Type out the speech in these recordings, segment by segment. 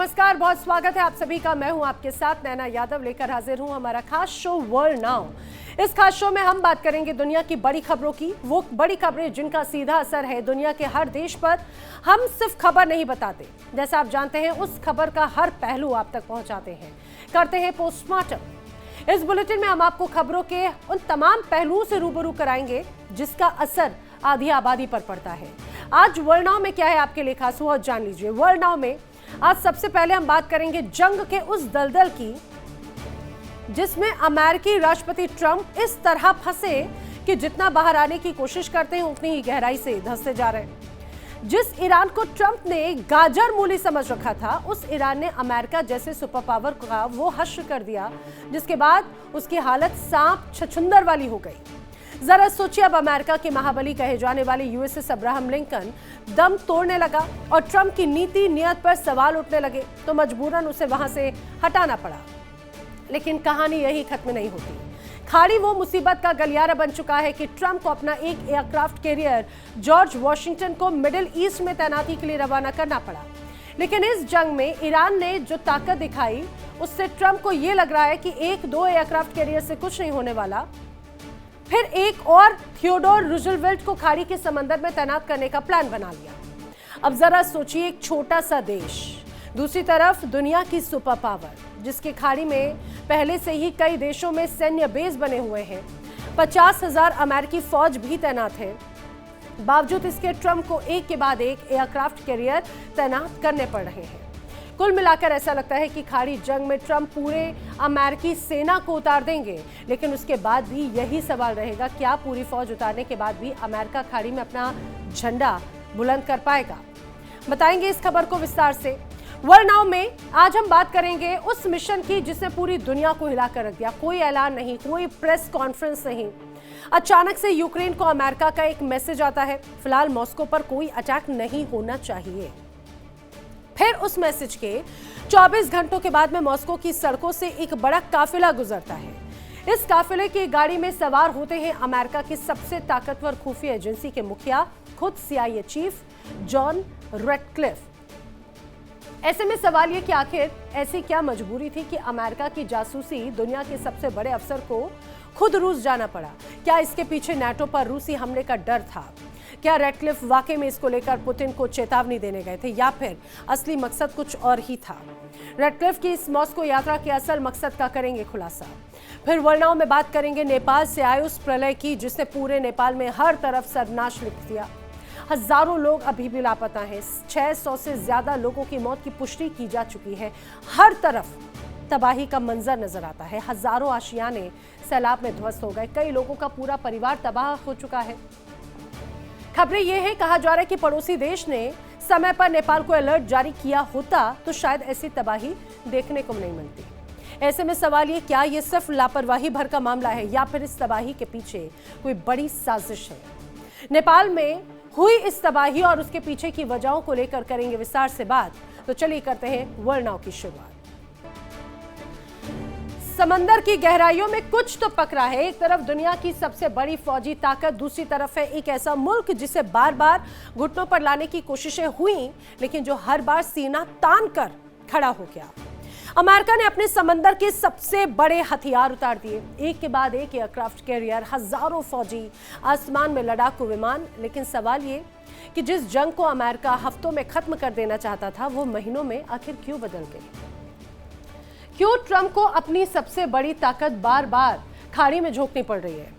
नमस्कार, बहुत स्वागत है आप सभी का। मैं हूं आपके साथ नैना यादव, लेकर हाजिर हूं हमारा खास शो वर्ल्ड नाउ। इस खास शो में हम बात करेंगे दुनिया की बड़ी खबरों की, वो बड़ी खबरें जिनका सीधा असर है दुनिया के हर देश पर। हम सिर्फ खबर नहीं बताते, जैसा आप जानते हैं उस खबर का हर पहलू आप तक पहुंचाते हैं, करते हैं पोस्टमार्टम। इस बुलेटिन में हम आपको खबरों के उन तमाम पहलुओं से रूबरू कराएंगे जिसका असर आधी आबादी पर पड़ता है। आज वर्ल्ड नाउ में क्या है आपके लिए खास, वो जान लीजिए। वर्ल्ड नाउ में आज सबसे पहले हम बात करेंगे जंग के उस दलदल की जिसमें अमेरिकी राष्ट्रपति ट्रंप इस तरह फंसे कि जितना बाहर आने की कोशिश करते हैं उतनी ही गहराई से धंसते जा रहे हैं। जिस ईरान को ट्रंप ने गाजर मूली समझ रखा था, उस ईरान ने अमेरिका जैसे सुपर पावर का वो हश्र कर दिया, जिसके बाद उसकी हालत सांप छछुंदर वाली हो गई। जरा सोचिए, अब अमेरिका के महाबली कहे जाने वाले यूएसएस अब्राहम लिंकन दम तोड़ने लगा और ट्रंप की नीति नियत पर सवाल उठने लगे, तो मजबूरन उसे वहां से हटाना पड़ा। लेकिन कहानी यही खत्म नहीं होती। खाड़ी वो मुसीबत का गलियारा बन चुका है कि ट्रंप को अपना एक एयरक्राफ्ट कैरियर जॉर्ज वॉशिंगटन को मिडिल ईस्ट में तैनाती के लिए रवाना करना पड़ा। लेकिन इस जंग में ईरान ने जो ताकत दिखाई, उससे ट्रंप को यह लग रहा है कि एक दो एयरक्राफ्ट कैरियर से कुछ नहीं होने वाला। फिर एक और थियोडोर रूजवेल्ट को खाड़ी के समंदर में तैनात करने का प्लान बना लिया। अब जरा सोचिए, एक छोटा सा देश, दूसरी तरफ दुनिया की सुपर पावर, जिसकी खाड़ी में पहले से ही कई देशों में सैन्य बेस बने हुए हैं, 50,000 अमेरिकी फौज भी तैनात है। बावजूद इसके ट्रंप को एक के बाद एक एयरक्राफ्ट कैरियर तैनात करने पड़ रहे हैं। कुल मिलाकर ऐसा लगता है कि खाड़ी जंग में ट्रंप पूरे अमेरिकी सेना को उतार देंगे। लेकिन उसके बाद भी यही सवाल रहेगा, क्या पूरी फौज उतारने के बाद भी अमेरिका खाड़ी में अपना झंडा बुलंद कर पाएगा? बताएंगे इस खबर को विस्तार से। वर्ल्ड नाउ में आज हम बात करेंगे उस मिशन की जिसने पूरी दुनिया को हिलाकर रख दिया। कोई ऐलान नहीं, कोई प्रेस कॉन्फ्रेंस नहीं, अचानक से यूक्रेन को अमेरिका का एक मैसेज आता है, फिलहाल मॉस्को पर कोई अटैक नहीं होना चाहिए। फिर उस मैसेज के 24 घंटों के बाद में मॉस्को की सड़कों से एक बड़ा काफिला गुजरता है। इस काफिले की गाड़ी में सवार होते हैं अमेरिका की सबसे ताकतवर खुफिया एजेंसी के मुखिया, खुद CIA चीफ जॉन रेडक्लिफ। ऐसे में सवाल ये कि आखिर ऐसी क्या मजबूरी थी कि अमेरिका की जासूसी दुनिया के सबसे बड़े अफसर को खुद रूस जाना पड़ा? क्या इसके पीछे नाटो पर रूसी हमले का डर था? क्या रेडक्लिफ वाकई में इसको लेकर पुतिन को चेतावनी देने गए थे, या फिर असली मकसद कुछ और ही था? रेडक्लिफ की इस मॉस्को यात्रा के असल मकसद का करेंगे खुलासा। फिर वर्ल्ड नाउ में बात करेंगे नेपाल से आए उस प्रलय की जिसने पूरे नेपाल में हर तरफ सर्वनाश लिख दिया। हजारों लोग अभी भी लापता हैं। 600 से ज्यादा लोगों की मौत की पुष्टि की जा चुकी है। हर तरफ तबाही का मंजर नजर आता है। हजारों आशियाने सैलाब में ध्वस्त हो गए। कई लोगों का पूरा परिवार तबाह हो चुका है। खबरें यह है, कहा जा रहा है कि पड़ोसी देश ने समय पर नेपाल को अलर्ट जारी किया होता तो शायद ऐसी तबाही देखने को नहीं मिलती। ऐसे में सवाल ये, क्या ये सिर्फ लापरवाही भर का मामला है या फिर इस तबाही के पीछे कोई बड़ी साजिश है? नेपाल में हुई इस तबाही और उसके पीछे की वजहों को लेकर करेंगे विस्तार से बात। तो चलिए करते हैं वर्ल्ड नाउ की शुरुआत। समंदर की गहराइयों में कुछ तो पकड़ा है। एक तरफ दुनिया की सबसे बड़ी फौजी ताकत, दूसरी तरफ है एक ऐसा मुल्क जिसे बार बार घुटनों पर लाने की कोशिशें हुई, लेकिन जो हर बार सीना तान कर खड़ा हो गया। अमेरिका ने अपने समंदर के सबसे बड़े हथियार उतार दिए, एक के बाद एक एयरक्राफ्ट कैरियर, हजारों फौजी, आसमान में लड़ाकू विमान। लेकिन सवाल ये कि जिस जंग को अमेरिका हफ्तों में खत्म कर देना चाहता था, वो महीनों में आखिर क्यों बदल गई? क्यों ट्रंप को अपनी सबसे बड़ी ताकत बार बार खाड़ी में झोंकनी पड़ रही है?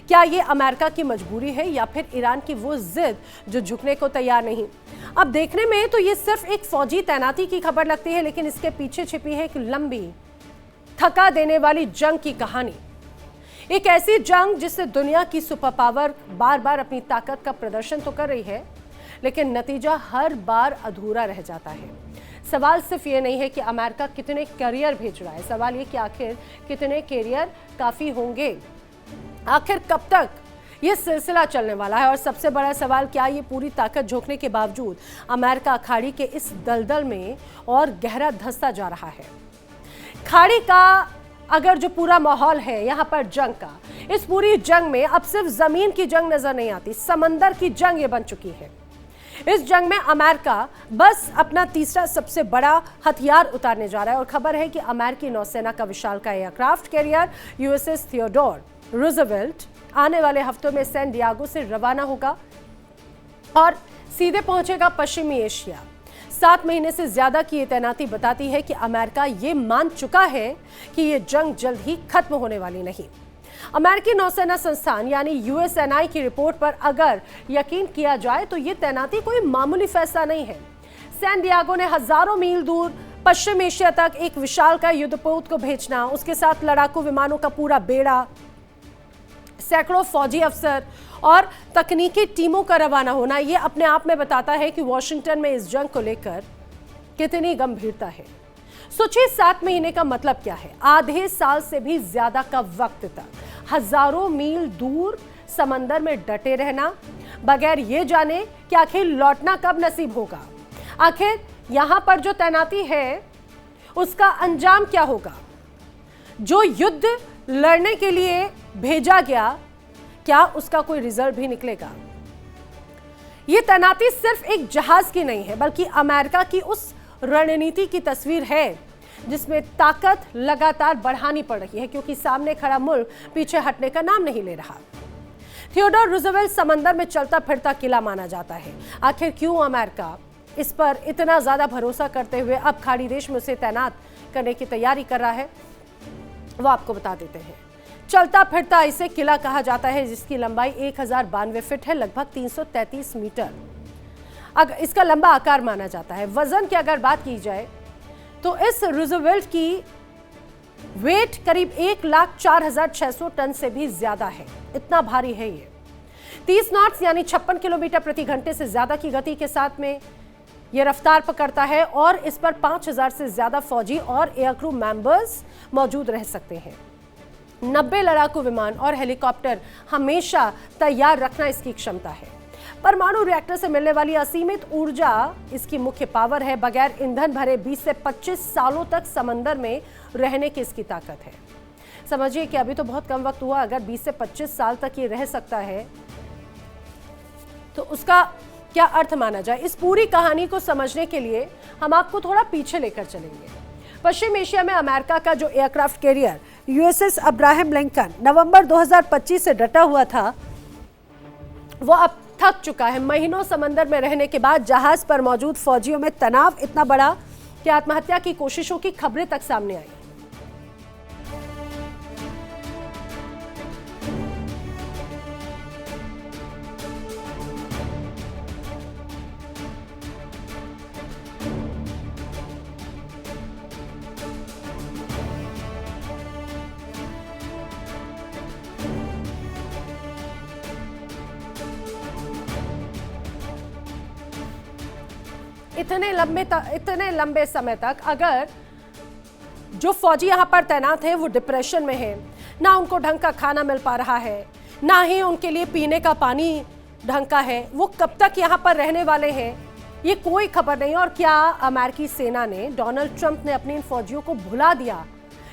क्या ये अमेरिका की मजबूरी है या फिर ईरान की वो जिद जो झुकने को तैयार नहीं? अब देखने में तो ये सिर्फ एक फौजी तैनाती की खबर लगती है, लेकिन इसके पीछे छिपी है एक लंबी, थका देने वाली जंग की कहानी। एक ऐसी जंग जिससे दुनिया की सुपर पावर बार बार अपनी ताकत का प्रदर्शन तो कर रही है, लेकिन नतीजा हर बार अधूरा रह जाता है। सवाल सिर्फ ये नहीं है कि अमेरिका कितने कैरियर भेज रहा है, सवाल ये कि आखिर कितने कैरियर काफी होंगे, आखिर कब तक ये सिलसिला चलने वाला है? और सबसे बड़ा सवाल, क्या ये पूरी ताकत झोंकने के बावजूद अमेरिका खाड़ी के इस दलदल में और गहरा धंसता जा रहा है? खाड़ी का अगर जो पूरा माहौल है यहाँ पर जंग का, इस पूरी जंग में अब सिर्फ जमीन की जंग नजर नहीं आती, समंदर की जंग ये बन चुकी है। इस जंग में अमेरिका बस अपना तीसरा सबसे बड़ा हथियार उतारने जा रहा है और खबर है कि अमेरिकी नौसेना का विशालकाय aircraft carrier USS Theodore Roosevelt आने वाले हफ्तों में सैन डियागो से रवाना होगा और सीधे पहुंचेगा पश्चिमी एशिया। 7 महीने से ज्यादा की ये तैनाती बताती है कि अमेरिका ये मान चुका है कि ये जंग जल्द ही खत्म होने वाली नहीं। अमेरिकी नौसेना संस्थान यानी यूएसएनआई की रिपोर्ट पर अगर यकीन किया जाए तो ये तैनाती कोई मामूली फैसला नहीं है। सैन डियागो ने हजारों मील दूर पश्चिम एशिया तक एक विशालकाय युद्धपोत को भेजना, उसके साथ लड़ाकू विमानों का पूरा बेड़ा, सैकड़ों फौजी अफसर और तकनीकी टीमों का रवाना होना, यह अपने आप में बताता है कि वॉशिंगटन में इस जंग को लेकर कितनी गंभीरता है। सोचिए 7 महीने का मतलब क्या है, आधे साल से भी ज्यादा का वक्त तक हजारों मील दूर समंदर में डटे रहना, बगैर ये जाने कि आखिर लौटना कब नसीब होगा। आखिर यहां पर जो तैनाती है उसका अंजाम क्या होगा। जो युद्ध लड़ने के लिए भेजा गया, क्या उसका कोई रिजल्ट भी निकलेगा। यह तैनाती सिर्फ एक जहाज की नहीं है, बल्कि अमेरिका की उस रणनीति की तस्वीर है जिसमें ताकत लगातार बढ़ानी पड़ रही है, क्योंकि सामने खड़ा मुल्क पीछे हटने का नाम नहीं ले रहा। थियोडोर रूजवेल्ट समंदर में चलता फिरता किला माना जाता है। आखिर क्यों अमेरिका इस पर इतना ज्यादा भरोसा करते हुए अब खाड़ी देश में उसे तैनात करने की तैयारी कर रहा है, वो आपको बता देते हैं। चलता फिरता इसे किला कहा जाता है, जिसकी लंबाई 1092 फीट है, लगभग 333 मीटर अगर इसका लंबा आकार माना जाता है। वजन की अगर बात की जाए तो इस रूजवेल्ट की वेट करीब 1,04,600 टन से भी ज्यादा है, इतना भारी है ये। 30 नॉट्स यानी 56 किलोमीटर प्रति घंटे से ज्यादा की गति के साथ में यह रफ्तार पकड़ता है और इस पर 5,000 से ज्यादा फौजी और एयरक्रू मेंबर्स मौजूद रह सकते हैं। 90 लड़ाकू विमान और हेलीकॉप्टर हमेशा तैयार रखना इसकी क्षमता है। परमाणु रिएक्टर से मिलने वाली असीमित ऊर्जा इसकी मुख्य पावर है। बगैर ईंधन भरे 20 से 25 सालों तक समंदर में रहने की इसकी ताकत है। समझिए कि अभी तो बहुत कम वक्त हुआ, अगर 20 से 25 साल तक ये रह सकता है तो उसका क्या अर्थ माना जाए। इस पूरी कहानी को समझने के लिए हम आपको थोड़ा पीछे लेकर चलेंगे। पश्चिम एशिया में अमेरिका का जो aircraft carrier USS Abraham Lincoln नवंबर 2025 से डटा हुआ था, वो अब थक चुका है। महीनों समंदर में रहने के बाद जहाज पर मौजूद फौजियों में तनाव इतना बड़ा कि आत्महत्या की कोशिशों की खबरें तक सामने आई। इतने लंबे समय तक अगर जो फौजी यहां पर तैनात है वो डिप्रेशन में है, ना उनको ढंग का खाना मिल पा रहा है, ना ही उनके लिए पीने का पानी ढंग का है, वो कब तक यहां पर रहने वाले हैं ये कोई खबर नहीं। और क्या अमेरिकी सेना ने, डोनाल्ड ट्रंप ने अपने इन फौजियों को भुला दिया,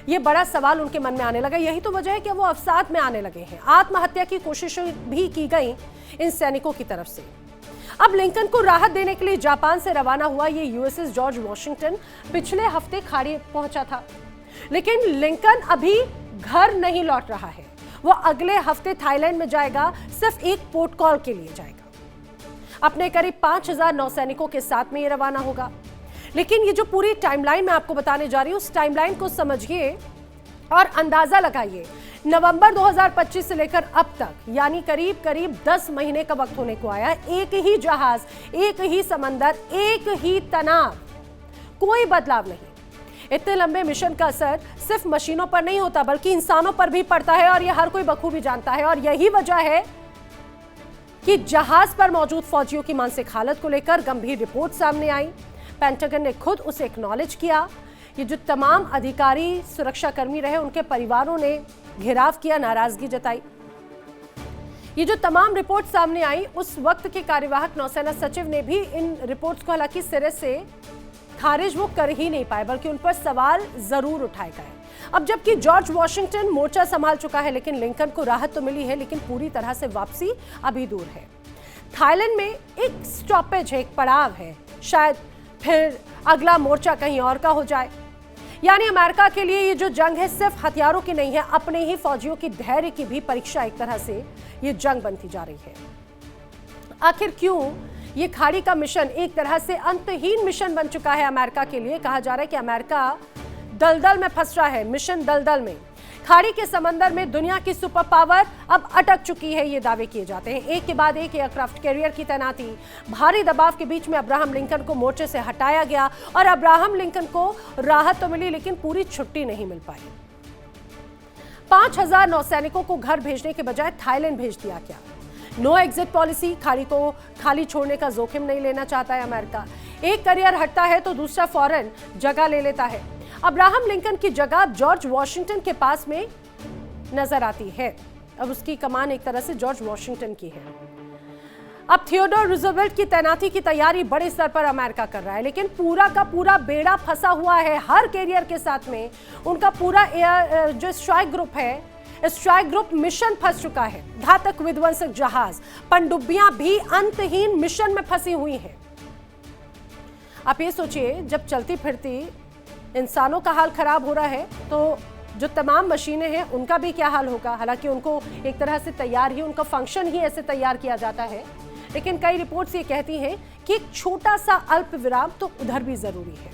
ये बड़ा सवाल उनके मन में आने लगा। यही तो वजह है कि वो अवसाद में आने लगे हैं। आत्महत्या की कोशिशें भी की गई इन सैनिकों की तरफ से। अब लिंकन को राहत देने के लिए जापान से रवाना हुआ ये यूएसएस जॉर्ज वॉशिंगटन पिछले हफ्ते खाड़ी पहुंचा था, लेकिन लिंकन अभी घर नहीं लौट रहा है। वो अगले हफ्ते थाईलैंड में जाएगा, सिर्फ एक पोर्ट कॉल के लिए जाएगा। अपने करीब 5,000 नौसैनिकों के साथ में ये रवाना होगा। लेकिन ये जो पूरी टाइमलाइन मैं आपको बताने जा रही हूं, उस टाइमलाइन को समझिए और अंदाजा लगाइए। नवंबर 2025 से लेकर अब तक, यानी करीब करीब 10 महीने का वक्त होने को आया। एक ही जहाज, एक ही समंदर, एक ही तनाव, कोई बदलाव नहीं। इतने लंबे मिशन का असर सिर्फ मशीनों पर नहीं होता, बल्कि इंसानों पर भी पड़ता है, और यह हर कोई बखूबी जानता है। और यही वजह है कि जहाज पर मौजूद फौजियों की मानसिक हालत को लेकर गंभीर रिपोर्ट सामने आई। पेंटागन ने खुद उसे एक्नॉलेज किया। ये जो तमाम अधिकारी, सुरक्षाकर्मी रहे, उनके परिवारों ने घेराव किया, नाराजगी जताई। ये जो तमाम रिपोर्ट सामने आई, उस वक्त के कार्यवाहक नौसेना सचिव ने भी इन रिपोर्ट्स को हालांकि सिरे से खारिज वो कर ही नहीं पाए, बल्कि उन पर सवाल जरूर उठाए गए। अब जबकि जॉर्ज वॉशिंगटन मोर्चा संभाल चुका है, लेकिन लिंकन को राहत तो मिली है, लेकिन पूरी तरह से वापसी अभी दूर है। थाईलैंड में एक स्टॉपेज है, एक पड़ाव है, शायद फिर अगला मोर्चा कहीं और का हो जाए। यानी अमेरिका के लिए ये जो जंग है सिर्फ हथियारों की नहीं है, अपने ही फौजियों की धैर्य की भी परीक्षा एक तरह से ये जंग बनती जा रही है। आखिर क्यों ये खाड़ी का मिशन एक तरह से अंतहीन मिशन बन चुका है अमेरिका के लिए। कहा जा रहा है कि अमेरिका दलदल में फंस रहा है, मिशन दलदल में। खाड़ी के समंदर में दुनिया की सुपर पावर अब अटक चुकी है, ये दावे किए जाते हैं। एक के बाद एक एयरक्राफ्ट कैरियर की तैनाती, भारी दबाव के बीच में अब्राहम लिंकन को मोर्चे से हटाया गया और अब्राहम लिंकन को राहत तो मिली लेकिन पूरी छुट्टी नहीं मिल पाई। 5000 नौसैनिकों को घर भेजने के बजाय थाईलैंड भेज दिया गया। नो एग्जिट पॉलिसी, खाड़ी को खाली छोड़ने का जोखिम नहीं लेना चाहता है अमेरिका। एक करियर हटता है तो दूसरा फौरन जगह ले लेता है। अब्राहम लिंकन की जगह जॉर्ज वॉशिंगटन के पास में नजर आती है। अब उसकी कमान एक तरह से जॉर्ज वॉशिंगटन की है। अब थियोडोर रूजवेल्ट की तैनाती की तैयारी बड़े स्तर पर अमेरिका कर रहा है, लेकिन पूरा का पूरा बेड़ा फंसा हुआ है हर कैरियर के साथ में। उनका पूरा जो स्ट्राइक ग्रुप है, स्ट्राइक ग्रुप मिशन फंस चुका है। घातक विध्वंसक जहाज, पनडुब्बियां भी अंतहीन मिशन में फंसी हुई हैं। आप ये सोचिए, जब चलती फिरती इंसानों का हाल खराब हो रहा है तो जो तमाम मशीनें हैं उनका भी क्या हाल होगा। हालांकि उनको एक तरह से तैयार ही, उनका फंक्शन ही ऐसे तैयार किया जाता है, लेकिन कई रिपोर्ट्स ये कहती हैं कि एक छोटा सा अल्प विराम तो उधर भी जरूरी है।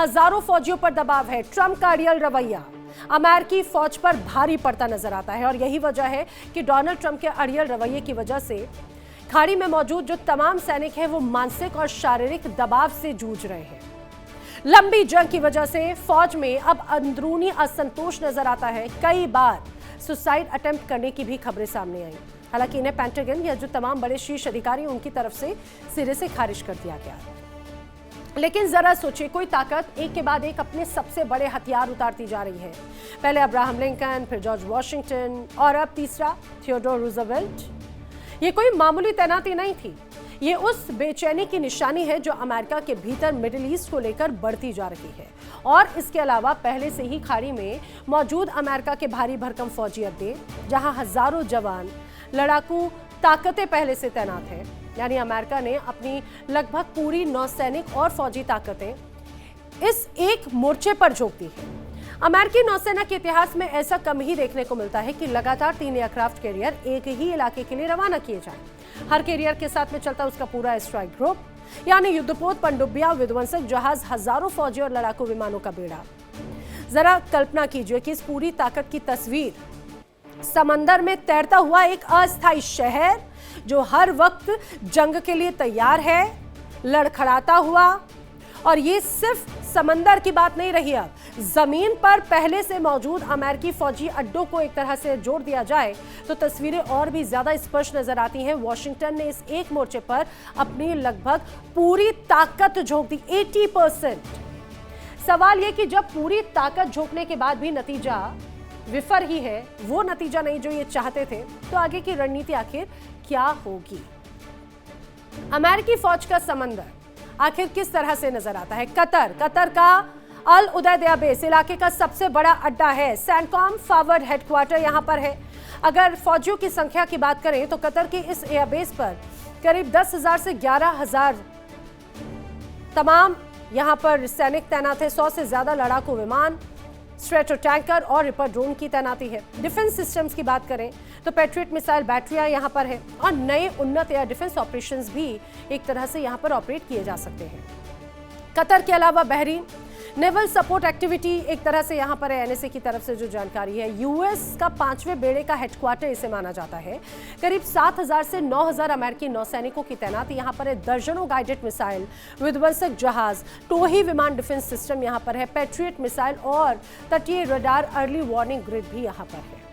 हजारों फौजियों पर दबाव है। ट्रंप का अड़ियल रवैया अमेरिकी फौज पर भारी पड़ता नजर आता है और यही वजह है कि डोनाल्ड ट्रंप के अड़ियल रवैये की वजह से खाड़ी में मौजूद जो तमाम सैनिक हैं वो मानसिक और शारीरिक दबाव से जूझ रहे हैं। लंबी जंग की वजह से फौज में अब अंदरूनी असंतोष नजर आता है। कई बार सुसाइड अटेम्प्ट करने की भी खबरें सामने आई। हालांकि इन्हें पेंटागन या जो तमाम बड़े शीर्ष अधिकारी उनकी तरफ से सिरे से खारिज कर दिया गया। लेकिन जरा सोचिए, कोई ताकत एक के बाद एक अपने सबसे बड़े हथियार उतारती जा रही है। पहले अब्राहम लिंकन, फिर जॉर्ज वॉशिंगटन और अब तीसरा थियोडोर रूजवेल्ट। ये कोई मामूली तैनाती नहीं थी, ये उस बेचैनी की निशानी है जो अमेरिका के भीतर मिडिल ईस्ट को लेकर बढ़ती जा रही है। और इसके अलावा पहले से ही खाड़ी में मौजूद अमेरिका के भारी भरकम फौजी अड्डे, जहां हजारों जवान, लड़ाकू ताकतें पहले से तैनात हैं। यानी अमेरिका ने अपनी लगभग पूरी नौसैनिक और फौजी ताकतें इस एक मोर्चे पर झोंक दी है। अमेरिकी नौसेना के इतिहास में ऐसा कम ही देखने को मिलता है कि लगातार 3 एयरक्राफ्ट कैरियर एक ही इलाके के लिए रवाना किए जाएं। हर कैरियर के साथ में चलता उसका पूरा स्ट्राइक ग्रुप, यानी युद्धपोत, पनडुब्बियां, विध्वंसक जहाज, हजारों फौजी और लड़ाकू विमानों का बेड़ा। जरा कल्पना कीजिए कि इस पूरी ताकत की तस्वीर, समंदर में तैरता हुआ एक अस्थायी शहर जो हर वक्त जंग के लिए तैयार है, लड़खड़ाता हुआ। और ये सिर्फ समंदर की बात नहीं रही, अब जमीन पर पहले से मौजूद अमेरिकी फौजी अड्डों को एक तरह से जोड़ दिया जाए तो तस्वीरें और भी ज्यादा स्पष्ट नजर आती हैं। वॉशिंगटन ने इस एक मोर्चे पर अपनी लगभग पूरी ताकत झोंक दी, 80%। सवाल यह कि जब पूरी ताकत झोंकने के बाद भी नतीजा विफर ही है, वो नतीजा नहीं जो ये चाहते थे, तो आगे की रणनीति आखिर क्या होगी। अमेरिकी फौज का समंदर आखिर किस तरह से नजर आता है। कतर का अल उदैद बेस इलाके का सबसे बड़ा अड्डा है। सैंटकॉम फॉरवर्ड हेडक्वार्टर यहां पर है। अगर फौजियों की संख्या की बात करें तो कतर के इस एयरबेस पर करीब 10,000 से 11,000 तमाम यहां पर सैनिक तैनात है। 100 से ज्यादा लड़ाकू विमान, स्ट्रेटो टैंकर और रिपर ड्रोन की तैनाती है। डिफेंस सिस्टम्स की बात करें तो पैट्रियट मिसाइल बैटरियां यहां पर है और नए उन्नत एयर डिफेंस ऑपरेशंस भी एक तरह से यहां पर ऑपरेट किए जा सकते हैं। कतर के अलावा बहरीन नेवल सपोर्ट एक्टिविटी एक तरह से यहां पर है। एनएसए की तरफ से जो जानकारी है, यूएस का 5वें बेड़े का हेडक्वार्टर इसे माना जाता है। करीब 7,000 से 9,000 अमेरिकी नौसैनिकों की तैनाती यहां पर है। दर्जनों गाइडेड मिसाइल, विध्वंसक जहाज, टोही विमान डिफेंस सिस्टम यहां पर है। पैट्रियट मिसाइल और तटीय रडार अर्ली वार्निंग ग्रिड भी यहां पर है।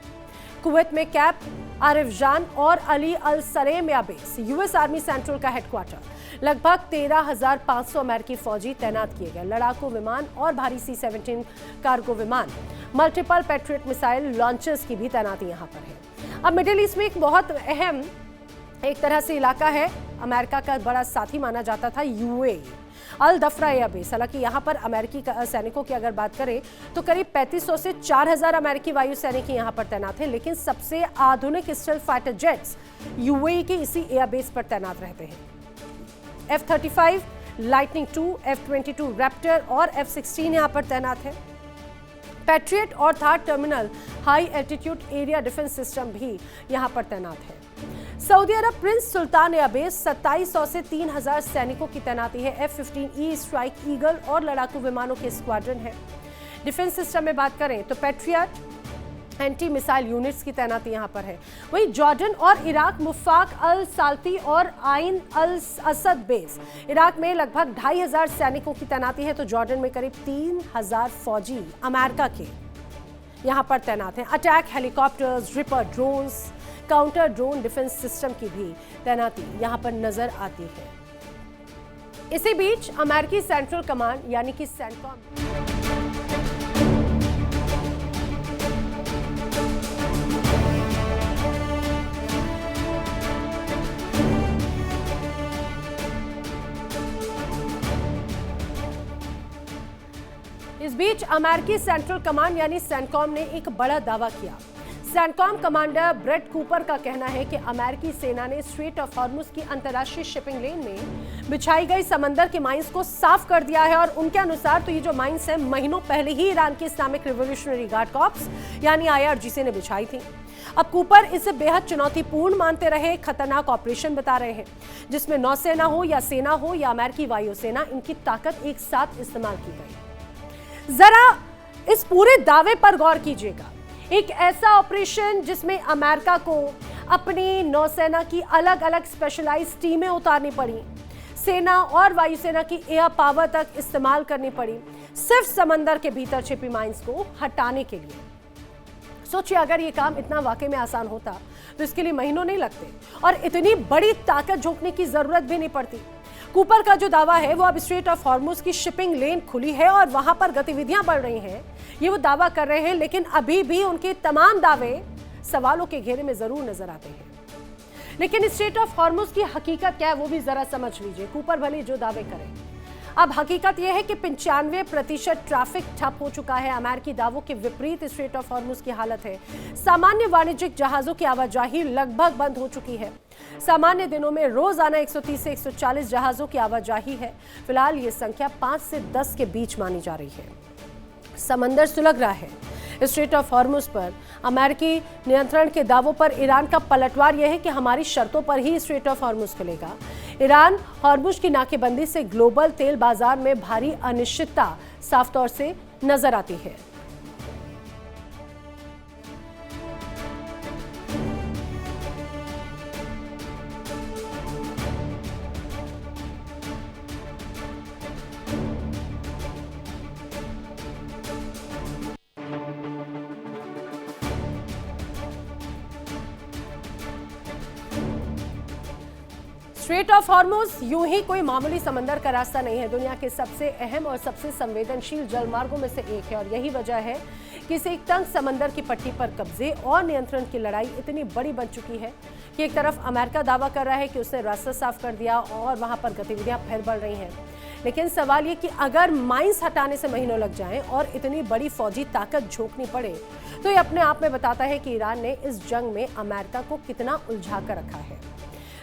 कुवैत में कैप आरिफजान और अली अल सरेम एयरबेस यूएस आर्मी सेंट्रल का हेडक्वार्टर। लगभग 13,500 अमेरिकी फौजी तैनात किए गए। लड़ाकू विमान और भारी C-17 कार्गो विमान, मल्टीपल पैट्रियट मिसाइल लॉन्चर्स की भी तैनाती यहां पर है। अब मिडिल ईस्ट में एक बहुत अहम एक तरह से इलाका है, अमेरिका का बड़ा साथी माना जाता था यूएई। अल दफरा एयरबेस, हालांकि यहाँ पर अमेरिकी सैनिकों की अगर बात करें तो करीब 3500 से 4000 अमेरिकी वायु सैनिक यहाँ पर तैनात हैं, लेकिन सबसे आधुनिक स्टेल्थ फाइटर जेट्स यूएई के इसी एयरबेस पर तैनात रहते हैं। F-35, लाइटनिंग 2, F-22 रैप्टर और F-16 यहाँ पर तैनात है। पैट्रियट और Thar terminal high altitude area defence system भी यहाँ पर तैनात है। सऊदी अरब प्रिंस सुल्तान एयरबेस 2700 से 3000 सैनिकों की तैनाती है। F-15E स्ट्राइक ईगल और लड़ाकू विमानों के स्क्वाड्रन है। डिफेंस सिस्टम में बात करें तो पैट्रियट एंटी मिसाइल यूनिट्स की तैनाती यहां पर है। वहीं जॉर्डन और इराक मुफ्ताक अल साल्ती और आइन अल असद बेस, इराक में लगभग 2500 सैनिकों की तैनाती है, तो जॉर्डन में करीब 3000 फौजी अमेरिका के यहां पर तैनात हैं। Attack helicopters, ripper drones, counter drone defence system की भी तैनाती यहां पर नजर आती है। इसी बीच अमेरिकी सेंट्रल कमांड यानी कि सेंटकॉम इस बीच अमेरिकी सेंट्रल कमांड यानी सेंटकॉम ने एक बड़ा दावा किया। सेंटकॉम कमांडर ब्रेट कूपर का कहना है कि अमेरिकी सेना ने स्ट्रेट ऑफ हॉर्मुज की अंतर्राष्ट्रीय शिपिंग लेन में बिछाई गई समंदर के माइंस को साफ कर दिया है, और उनके अनुसार तो ये जो माइंस है महीनों पहले ही ईरान के इस्लामिक रिवॉल्यूशनरी गार्ड कॉर्प्स यानी IRGC ने बिछाई थी। अब कूपर इसे बेहद चुनौतीपूर्ण मानते रहे, खतरनाक ऑपरेशन बता रहे हैं, जिसमें नौसेना हो या सेना हो या अमेरिकी वायुसेना, इनकी ताकत एक साथ इस्तेमाल की गई। जरा इस पूरे दावे पर गौर कीजिएगा। एक ऐसा ऑपरेशन जिसमें अमेरिका को अपनी नौसेना की अलग अलग स्पेशलाइज्ड टीमें उतारनी पड़ी, सेना और वायुसेना की एयर पावर तक इस्तेमाल करनी पड़ी, सिर्फ समंदर के भीतर छिपी माइंस को हटाने के लिए। सोचिए अगर ये काम इतना वाकई में आसान होता तो इसके लिए महीनों नहीं लगते और इतनी बड़ी ताकत झोंकने की जरूरत भी नहीं पड़ती। कूपर का जो दावा है वो अब स्ट्रेट ऑफ हॉर्मुज की शिपिंग लेन खुली है और वहां पर गतिविधियां बढ़ रही हैं, ये वो दावा कर रहे हैं, लेकिन अभी भी उनके तमाम दावे सवालों के घेरे में जरूर नजर आते हैं। लेकिन स्ट्रेट ऑफ हॉर्मुज की हकीकत क्या है वो भी जरा समझ लीजिए। कूपर भले जो दावे करें, अब हकीकत यह है कि 95% ट्रैफिक ठप हो चुका है। अमेरिकी दावों के विपरीत स्ट्रेट ऑफ हॉर्मुज की हालत है। सामान्य वाणिज्यिक जहाजों की आवाजाही लगभग बंद हो चुकी है। सामान्य दिनों में रोजाना 130 से 140 जहाजों की आवाजाही है। फिलहाल ये संख्या 5 से 10 के बीच मानी जा रही है। समंदर सुलग रहा है। स्ट्रेट ऑफ हॉर्मुज पर अमेरिकी नियंत्रण के दावों पर ईरान का पलटवार यह है कि हमारी शर्तों पर ही स्ट्रेट ऑफ हॉर्मुज खुलेगा। ईरान हॉर्मुज की नाकेबंदी से ग्लोबल तेल बाजार में भारी अनिश्चितता साफ तौर से नजर आती है। स्ट्रेट ऑफ हॉर्मुज यूं ही कोई मामूली समंदर का रास्ता नहीं है। दुनिया के सबसे अहम और सबसे संवेदनशील जलमार्गों में से एक है और यही वजह है कि इस एक तंग समंदर की पट्टी पर कब्जे और नियंत्रण की लड़ाई इतनी बड़ी बन चुकी है कि एक तरफ अमेरिका दावा कर रहा है कि उसने रास्ता साफ कर दिया और वहां पर गतिविधियां फिर बढ़ रही हैं, लेकिन सवाल ये कि अगर माइंस हटाने से महीनों लग जाएं और इतनी बड़ी फौजी ताकत झोंकनी पड़े तो ये अपने आप में बताता है कि ईरान ने इस जंग में अमेरिका को कितना उलझा कर रखा है।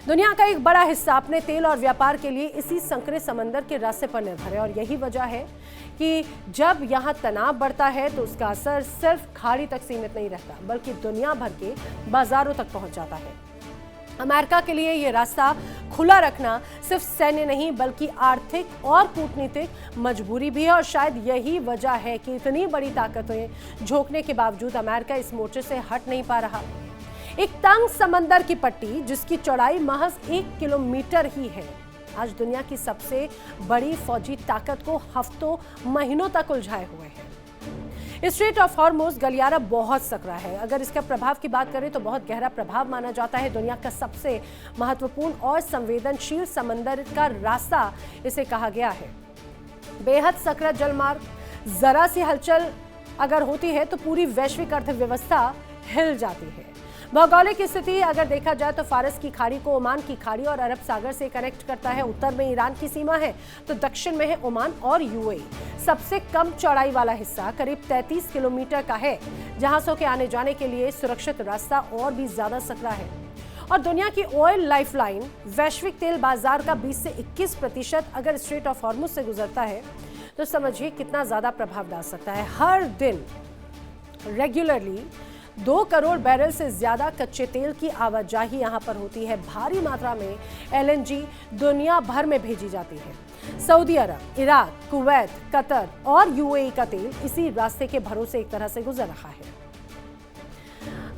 दुनिया का एक बड़ा हिस्सा अपने तेल और व्यापार के लिए इसी संकरे समंदर के रास्ते पर निर्भर है और यही वजह है कि जब यहाँ तनाव बढ़ता है तो उसका असर सिर्फ खाड़ी तक सीमित नहीं रहता बल्कि दुनिया भर के बाजारों तक पहुंच जाता है। अमेरिका के लिए ये रास्ता खुला रखना सिर्फ सैन्य नहीं बल्कि आर्थिक और कूटनीतिक मजबूरी भी है और शायद यही वजह है कि इतनी बड़ी ताकतें झोंकने के बावजूद अमेरिका इस मोर्चे से हट नहीं पा रहा। एक तंग समंदर की पट्टी जिसकी चौड़ाई महज 1 किलोमीटर ही है आज दुनिया की सबसे बड़ी फौजी ताकत को हफ्तों महीनों तक उलझाए हुए है। स्ट्रेट ऑफ हॉर्मुज गलियारा बहुत सकरा है। अगर इसका प्रभाव की बात करें तो बहुत गहरा प्रभाव माना जाता है। दुनिया का सबसे महत्वपूर्ण और संवेदनशील समंदर का रास्ता इसे कहा गया है। बेहद सकरा जलमार्ग, जरा सी हलचल अगर होती है तो पूरी वैश्विक अर्थव्यवस्था हिल जाती है। भौगोलिक स्थिति अगर देखा जाए तो फारस की खाड़ी को ओमान की खाड़ी और अरब सागर से कनेक्ट करता है। उत्तर में ईरान की सीमा है तो दक्षिण में है ओमान और यूएई। सबसे कम चौड़ाई वाला हिस्सा करीब 33 किलोमीटर का है। जहाजों के आने जाने के लिए सुरक्षित रास्ता और भी ज्यादा सकरा है। और दुनिया की ऑयल लाइफलाइन वैश्विक तेल बाजार का 20 से 21% अगर स्ट्रेट ऑफ हॉर्मुज से गुजरता है तो समझिए कितना ज्यादा प्रभाव डाल सकता है। हर दिन रेगुलरली 2 करोड़ बैरल से ज्यादा कच्चे तेल की आवाजाही यहां पर होती है। भारी मात्रा में एलएनजी दुनिया भर में भेजी जाती है। सऊदी अरब, इराक, कुवैत, कतर और यूएई का तेल इसी रास्ते के भरोसे एक तरह से गुजर रहा है।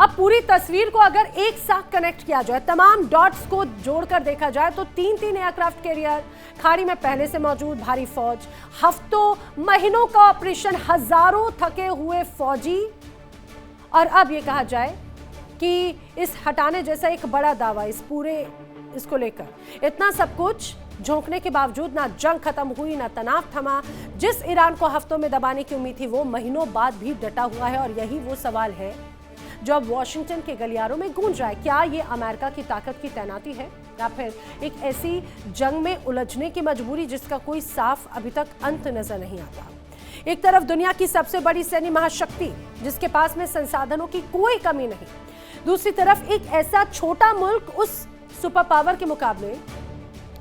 अब पूरी तस्वीर को अगर एक साथ कनेक्ट किया जाए, तमाम डॉट्स को जोड़कर देखा जाए तो 3 एयरक्राफ्ट कैरियर, खाड़ी में पहले से मौजूद भारी फौज, हफ्तों महीनों का ऑपरेशन, हजारों थके हुए फौजी, और अब ये कहा जाए कि इस हटाने जैसा एक बड़ा दावा इस पूरे इसको लेकर, इतना सब कुछ झोंकने के बावजूद ना जंग खत्म हुई, ना तनाव थमा। जिस ईरान को हफ्तों में दबाने की उम्मीद थी वो महीनों बाद भी डटा हुआ है। और यही वो सवाल है जो अब वॉशिंगटन के गलियारों में गूंज रहा है। क्या ये अमेरिका की ताकत की तैनाती है या फिर एक ऐसी जंग में उलझने की मजबूरी जिसका कोई साफ अभी तक अंत नजर नहीं आता। एक तरफ दुनिया की सबसे बड़ी सैन्य महाशक्ति जिसके पास में संसाधनों की कोई कमी नहीं, दूसरी तरफ एक ऐसा छोटा मुल्क उस सुपर पावर के मुकाबले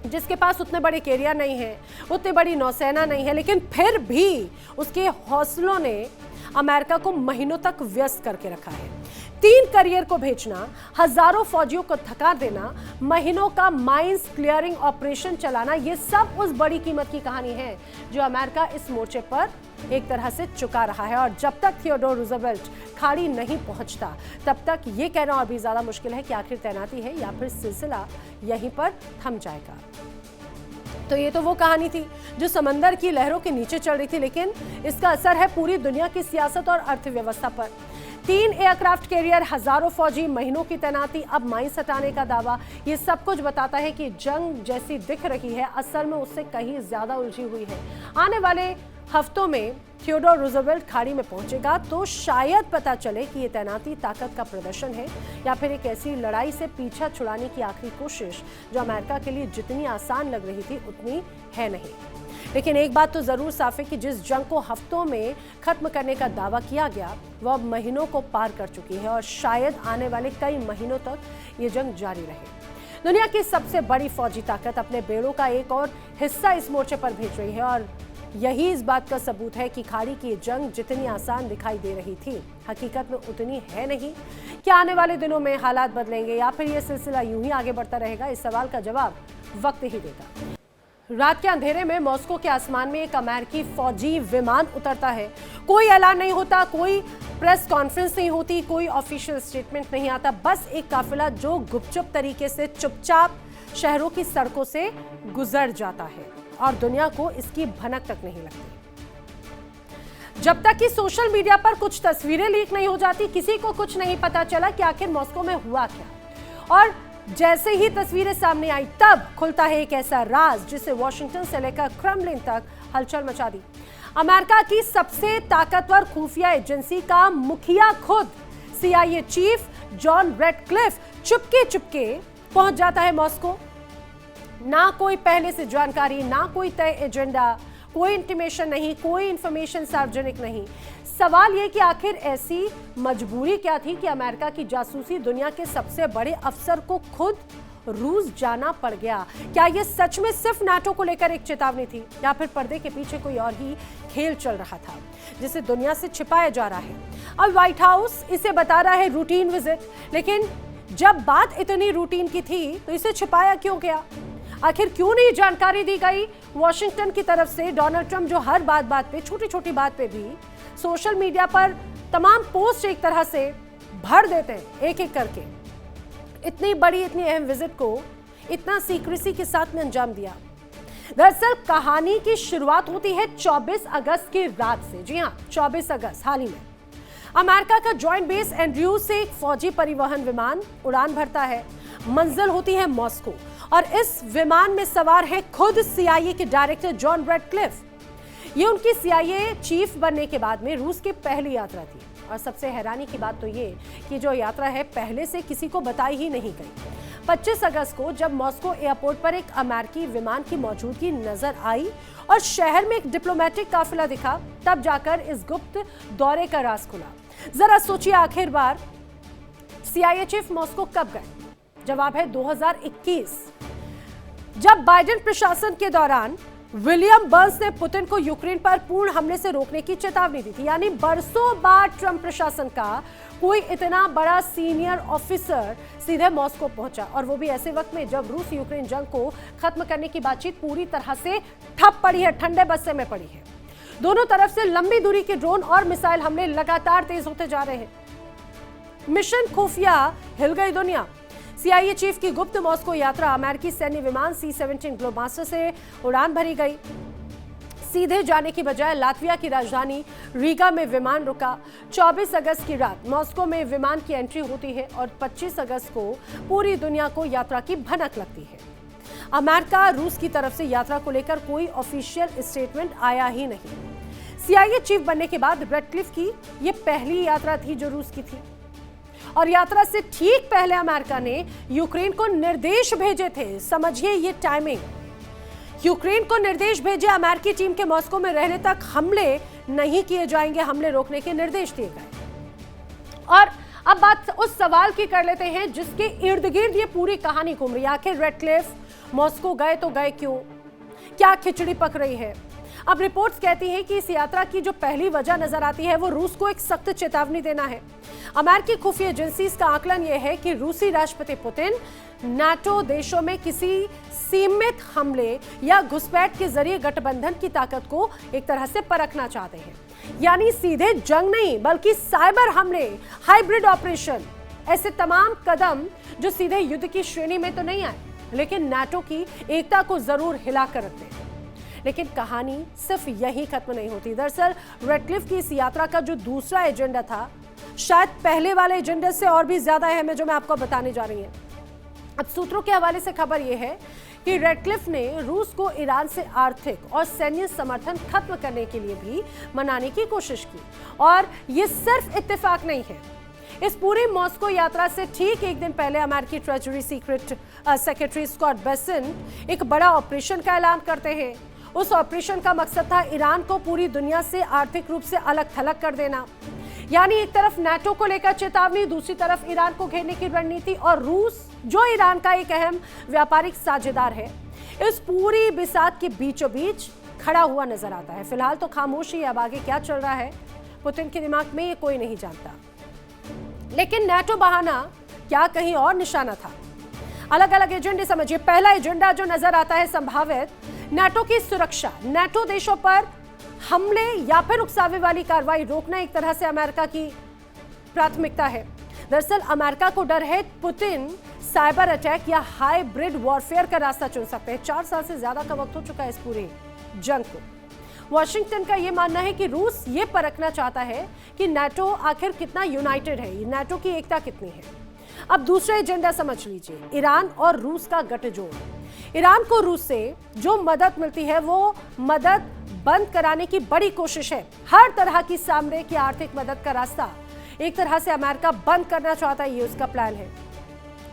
जिसके पास उतने बड़े कैरियर नहीं है, उतनी बड़ी नौसेना नहीं है, लेकिन फिर भी उसके हौसलों ने अमेरिका को महीनों तक व्यस्त करके रखा है। 3 करियर को भेजना, हजारों फौजियों को थका देना, महीनों का माइंस क्लियरिंग ऑपरेशन चलाना, ये सब उस बड़ी कीमत की कहानी है जो अमेरिका इस मोर्चे पर एक तरह से चुका रहा है। और जब तक थियोडोर रूजवेल्ट खाड़ी नहीं पहुंचता तब तक ये कहना और भी ज्यादा मुश्किल है कि आखिर तैनाती है या फिर सिलसिला यहीं पर थम जाएगा। तो ये तो वो कहानी थी जो समंदर की लहरों के नीचे चल रही थी, लेकिन इसका असर है पूरी दुनिया की सियासत और अर्थव्यवस्था पर। 3 एयरक्राफ्ट कैरियर, हजारों फौजी, महीनों की तैनाती, अब माइंस हटाने का दावा, ये सब कुछ बताता है कि जंग जैसी दिख रही है असल में उससे कहीं ज्यादा उलझी हुई है। आने वाले हफ्तों में थियोडोर रूजवेल्ट खाड़ी में पहुंचेगा तो शायद पता चले कि ये तैनाती ताकत का प्रदर्शन है या फिर एक ऐसी लड़ाई से पीछा छुड़ाने की आखिरी कोशिश जो अमेरिका के लिए जितनी आसान लग रही थी उतनी है नहीं। लेकिन एक बात तो जरूर साफ है कि जिस जंग को हफ्तों में खत्म करने का दावा किया गया वो अब महीनों को पार कर चुकी है और शायद आने वाले कई महीनों तक ये जंग जारी रहे। दुनिया की सबसे बड़ी फौजी ताकत अपने बेड़ों का एक और हिस्सा इस मोर्चे पर भेज रही है और यही इस बात का सबूत है कि खाड़ी की जंग जितनी आसान दिखाई दे रही थी हकीकत में उतनी है नहीं। क्या आने वाले दिनों में हालात बदलेंगे या फिर यह सिलसिला यूं ही आगे बढ़ता रहेगा, इस सवाल का जवाब वक्त ही देगा। रात के अंधेरे में मॉस्को के आसमान में एक अमेरिकी फौजी विमान उतरता है। कोई ऐलान नहीं होता, कोई प्रेस कॉन्फ्रेंस नहीं होती, कोई ऑफिशियल स्टेटमेंट नहीं आता, बस एक काफिला जो गुपचुप तरीके से चुपचाप शहरों की सड़कों से गुजर जाता है और दुनिया को इसकी भनक तक नहीं लगती। जब तक कि सोशल मीडिया पर कुछ तस्वीरें लीक नहीं हो जाती किसी को कुछ नहीं पता चला कि आखिर मॉस्को में हुआ क्या। और जैसे ही तस्वीरें सामने आई तब खुलता है एक ऐसा राज जिसे वॉशिंगटन से लेकर क्रेमलिन तक हलचल मचा दी। अमेरिका की सबसे ताकतवर खुफिया एजेंसी का मुखिया खुद CIA चीफ जॉन रेडक्लिफ चुपके पहुंच जाता है मॉस्को। ना कोई पहले से जानकारी, ना कोई तय एजेंडा, कोई इंटीमेशन नहीं, कोई इंफॉर्मेशन सार्वजनिक नहीं। सवाल यह कि आखिर ऐसी मजबूरी क्या थी कि अमेरिका की जासूसी दुनिया के सबसे बड़े अफसर को खुद रूस जाना पड़ गया। क्या यह सच में सिर्फ नाटो को लेकर एक चेतावनी थी या फिर पर्दे के पीछे कोई और ही खेल चल रहा था जिसे दुनिया से छिपाया जा रहा है। अब व्हाइट हाउस इसे बता रहा है रूटीन विजिट, लेकिन जब बात इतनी रूटीन की थी तो इसे छिपाया क्यों गया? आखिर क्यों नहीं जानकारी दी गई वॉशिंगटन की तरफ से? डोनाल्ड ट्रंप जो हर बात पे, छोटी छोटी बात पे भी सोशल मीडिया पर तमाम पोस्ट एक तरह से भर देते हैं एक एक करके। इतनी बड़ी, इतनी अहम विजिट को इतना सीक्रेसी के साथ में अंजाम दिया। दरअसल कहानी की शुरुआत होती है 24 अगस्त की रात से। जी हाँ, 24 अगस्त हाल ही में अमेरिका का जॉइंट बेस एंड्रयूज से एक फौजी परिवहन विमान उड़ान भरता है। मंजिल होती है मॉस्को और इस विमान में सवार है खुद CIA के डायरेक्टर जॉन रेडक्लिफ। ये उनकी CIA चीफ बनने के बाद में रूस की पहली यात्रा थी। और सबसे हैरानी की बात तो ये कि जो यात्रा है पहले से किसी को बताई ही नहीं गई। 25 अगस्त को जब मॉस्को एयरपोर्ट पर एक अमेरिकी विमान की मौजूदगी नजर आई और शहर में एक डिप्लोमेटिक काफिला दिखा, तब जाकर इस गुप्त दौरे का राज खुला। जरा सोचिए, आखिर बार CIA चीफ मॉस्को कब गए? जवाब है 2021, जब बाइडेन प्रशासन के दौरान विलियम बर्न्स ने पुतिन को यूक्रेन पर पूर्ण हमले से रोकने की चेतावनी दी थी। यानी बरसों बाद ट्रंप प्रशासन का कोई इतना बड़ा सीनियर ऑफिसर सीधे मॉस्को पहुंचा, और वो भी ऐसे वक्त में जब रूस यूक्रेन जंग को खत्म करने की बातचीत पूरी तरह से ठप पड़ी है, ठंडे बस्ते में पड़ी है। दोनों तरफ से लंबी दूरी के ड्रोन और मिसाइल हमले लगातार तेज होते जा रहे हैं। मिशन खुफिया, हिल गई दुनिया। CIA चीफ की गुप्त मॉस्को यात्रा, अमेरिकी सैन्य विमान C-17 ग्लोबमास्टर से उड़ान भरी गई। सीधे जाने की बजाय लातविया की राजधानी रीगा में विमान रुका। 24 अगस्त की रात मॉस्को में विमान की एंट्री होती है और 25 अगस्त को पूरी दुनिया को यात्रा की भनक लगती है। अमेरिका, रूस की तरफ से यात्रा को लेकर कोई ऑफिशियल स्टेटमेंट आया ही नहीं। CIA चीफ बनने के बाद रेडक्लिफ की ये पहली यात्रा थी जो रूस की थी, और यात्रा से ठीक पहले अमेरिका ने यूक्रेन को निर्देश भेजे थे। समझिए ये टाइमिंग। यूक्रेन को निर्देश भेजे, अमेरिकी टीम के मॉस्को में रहने तक हमले नहीं किए जाएंगे, हमले रोकने के निर्देश दिए गए। और अब बात उस सवाल की कर लेते हैं जिसके इर्द गिर्द ये पूरी कहानी घूम रही है। आखिर रेडक्लिफ मॉस्को गए तो गए क्यों? क्या खिचड़ी पक रही है? अब रिपोर्ट्स कहती हैं कि इस यात्रा की जो पहली वजह नजर आती है वो रूस को एक सख्त चेतावनी देना है। अमेरिकी खुफिया एजेंसीज का आकलन यह है कि रूसी राष्ट्रपति पुतिन नाटो देशों में किसी सीमित हमले या घुसपैठ के जरिए गठबंधन की ताकत को एक तरह से परखना चाहते हैं। यानी सीधे जंग नहीं बल्कि साइबर हमले, हाइब्रिड ऑपरेशन, ऐसे तमाम कदम जो सीधे युद्ध की श्रेणी में तो नहीं आए लेकिन नाटो की एकता को जरूर हिला कर रखते हैं। लेकिन कहानी सिर्फ यही खत्म नहीं होती। दरअसल रेडक्लिफ की इस यात्रा का जो दूसरा एजेंडा था शायद पहले वाले एजेंडे से और भी ज्यादा अहम है, जो मैं आपको बताने जा रही हूं। अब सूत्रों के हवाले से खबर यह है कि रेडक्लिफ ने रूस को ईरान से आर्थिक और सैन्य समर्थन खत्म करने के लिए भी मनाने की कोशिश की, और यह सिर्फ इत्तेफाक नहीं है। इस पूरी मॉस्को यात्रा से ठीक एक दिन पहले अमेरिकी treasury secret secretary Scott Bessent एक बड़ा ऑपरेशन का ऐलान करते हैं। उस ऑपरेशन का मकसद था ईरान को पूरी दुनिया से आर्थिक रूप से अलग थलग कर देना। यानी एक तरफ नाटो को लेकर चेतावनी, दूसरी तरफ ईरान को घेरने की रणनीति, और रूस जो ईरान का एक अहम व्यापारिक साझेदार है, इस पूरी बिसात के बीचों बीच खड़ा हुआ नजर आता है। फिलहाल तो खामोशी, अब आगे क्या चल रहा है पुतिन के दिमाग में ये कोई नहीं जानता। लेकिन नाटो बहाना क्या कहीं और निशाना था? अलग अलग एजेंडे समझिए। पहला एजेंडा जो नजर आता है संभावित, नाटो की सुरक्षा, नाटो देशों पर हमले या फिर उकसावे वाली कार्रवाई रोकना एक तरह से अमेरिका की प्राथमिकता है। दरअसल अमेरिका को डर है पुतिन साइबर अटैक या हाइब्रिड वॉरफेयर का रास्ता चुन सकते हैं। 4 साल से ज्यादा का वक्त हो चुका है इस पूरे जंग को। वॉशिंगटन का यह मानना है कि रूस ये परखना चाहता है कि नाटो आखिर कितना यूनाइटेड है, नाटो की एकता कितनी है। अब दूसरा एजेंडा समझ लीजिए, ईरान और रूस का गठजोड़। ईरान को रूस से जो मदद मिलती है वो मदद बंद कराने की बड़ी कोशिश है। हर तरह की सामरिक या आर्थिक मदद का रास्ता एक तरह से अमेरिका बंद करना चाहता है, ये उसका प्लान है।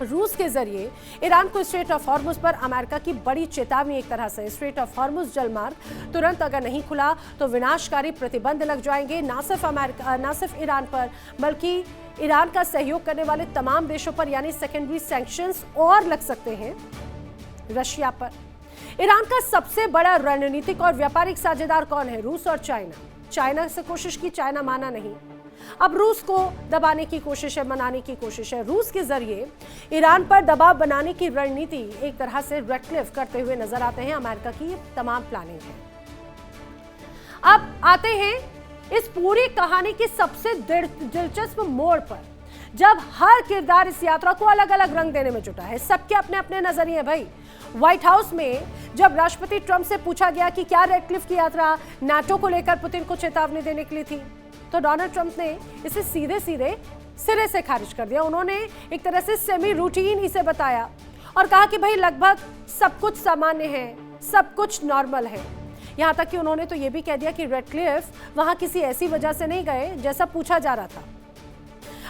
रूस के जरिए ईरान को स्ट्रेट ऑफ हॉर्मुज पर अमेरिका की बड़ी चेतावनी एक तरह से। स्ट्रेट ऑफ हॉर्मुज जलमार्ग तुरंत अगर नहीं खुला तो विनाशकारी प्रतिबंध लग जाएंगे, ना सिर्फ ईरान पर बल्कि ईरान का सहयोग करने वाले तमाम देशों पर, यानी सेकेंडरी सैंक्शंस और लग सकते हैं रशिया पर। ईरान का सबसे बड़ा रणनीतिक और व्यापारिक साझेदार कौन है? रूस और चाइना। चाइना से कोशिश की, चाइना माना नहीं। अब रूस को दबाने की कोशिश है, मनाने की कोशिश है। रूस के जरिए ईरान पर दबाव बनाने की रणनीति एक तरह से रेडक्लिफ करते हुए नजर आते हैं। अमेरिका की तमाम प्लानिंग है। अब आते हैं इस पूरी कहानी की सबसे दिलचस्प मोड़ पर, जब हर किरदार इस यात्रा को अलग अलग रंग देने में जुटा है। सबके अपने अपने नजरिए भाई। व्हाइट हाउस में जब राष्ट्रपति ट्रंप से पूछा गया कि क्या रेडक्लिफ की यात्रा नाटो को लेकर पुतिन को चेतावनी देने के लिए थी, तो डोनाल्ड ट्रंप ने इसे सीधे सीधे सिरे से खारिज कर दिया। उन्होंने एक तरह से सेमी रूटीन इसे बताया और कहा कि भाई लगभग सब कुछ सामान्य है, सब कुछ नॉर्मल है। यहां तक कि उन्होंने तो यह भी कह दिया कि रेडक्लिफ वहां किसी ऐसी वजह से नहीं गए जैसा पूछा जा रहा था।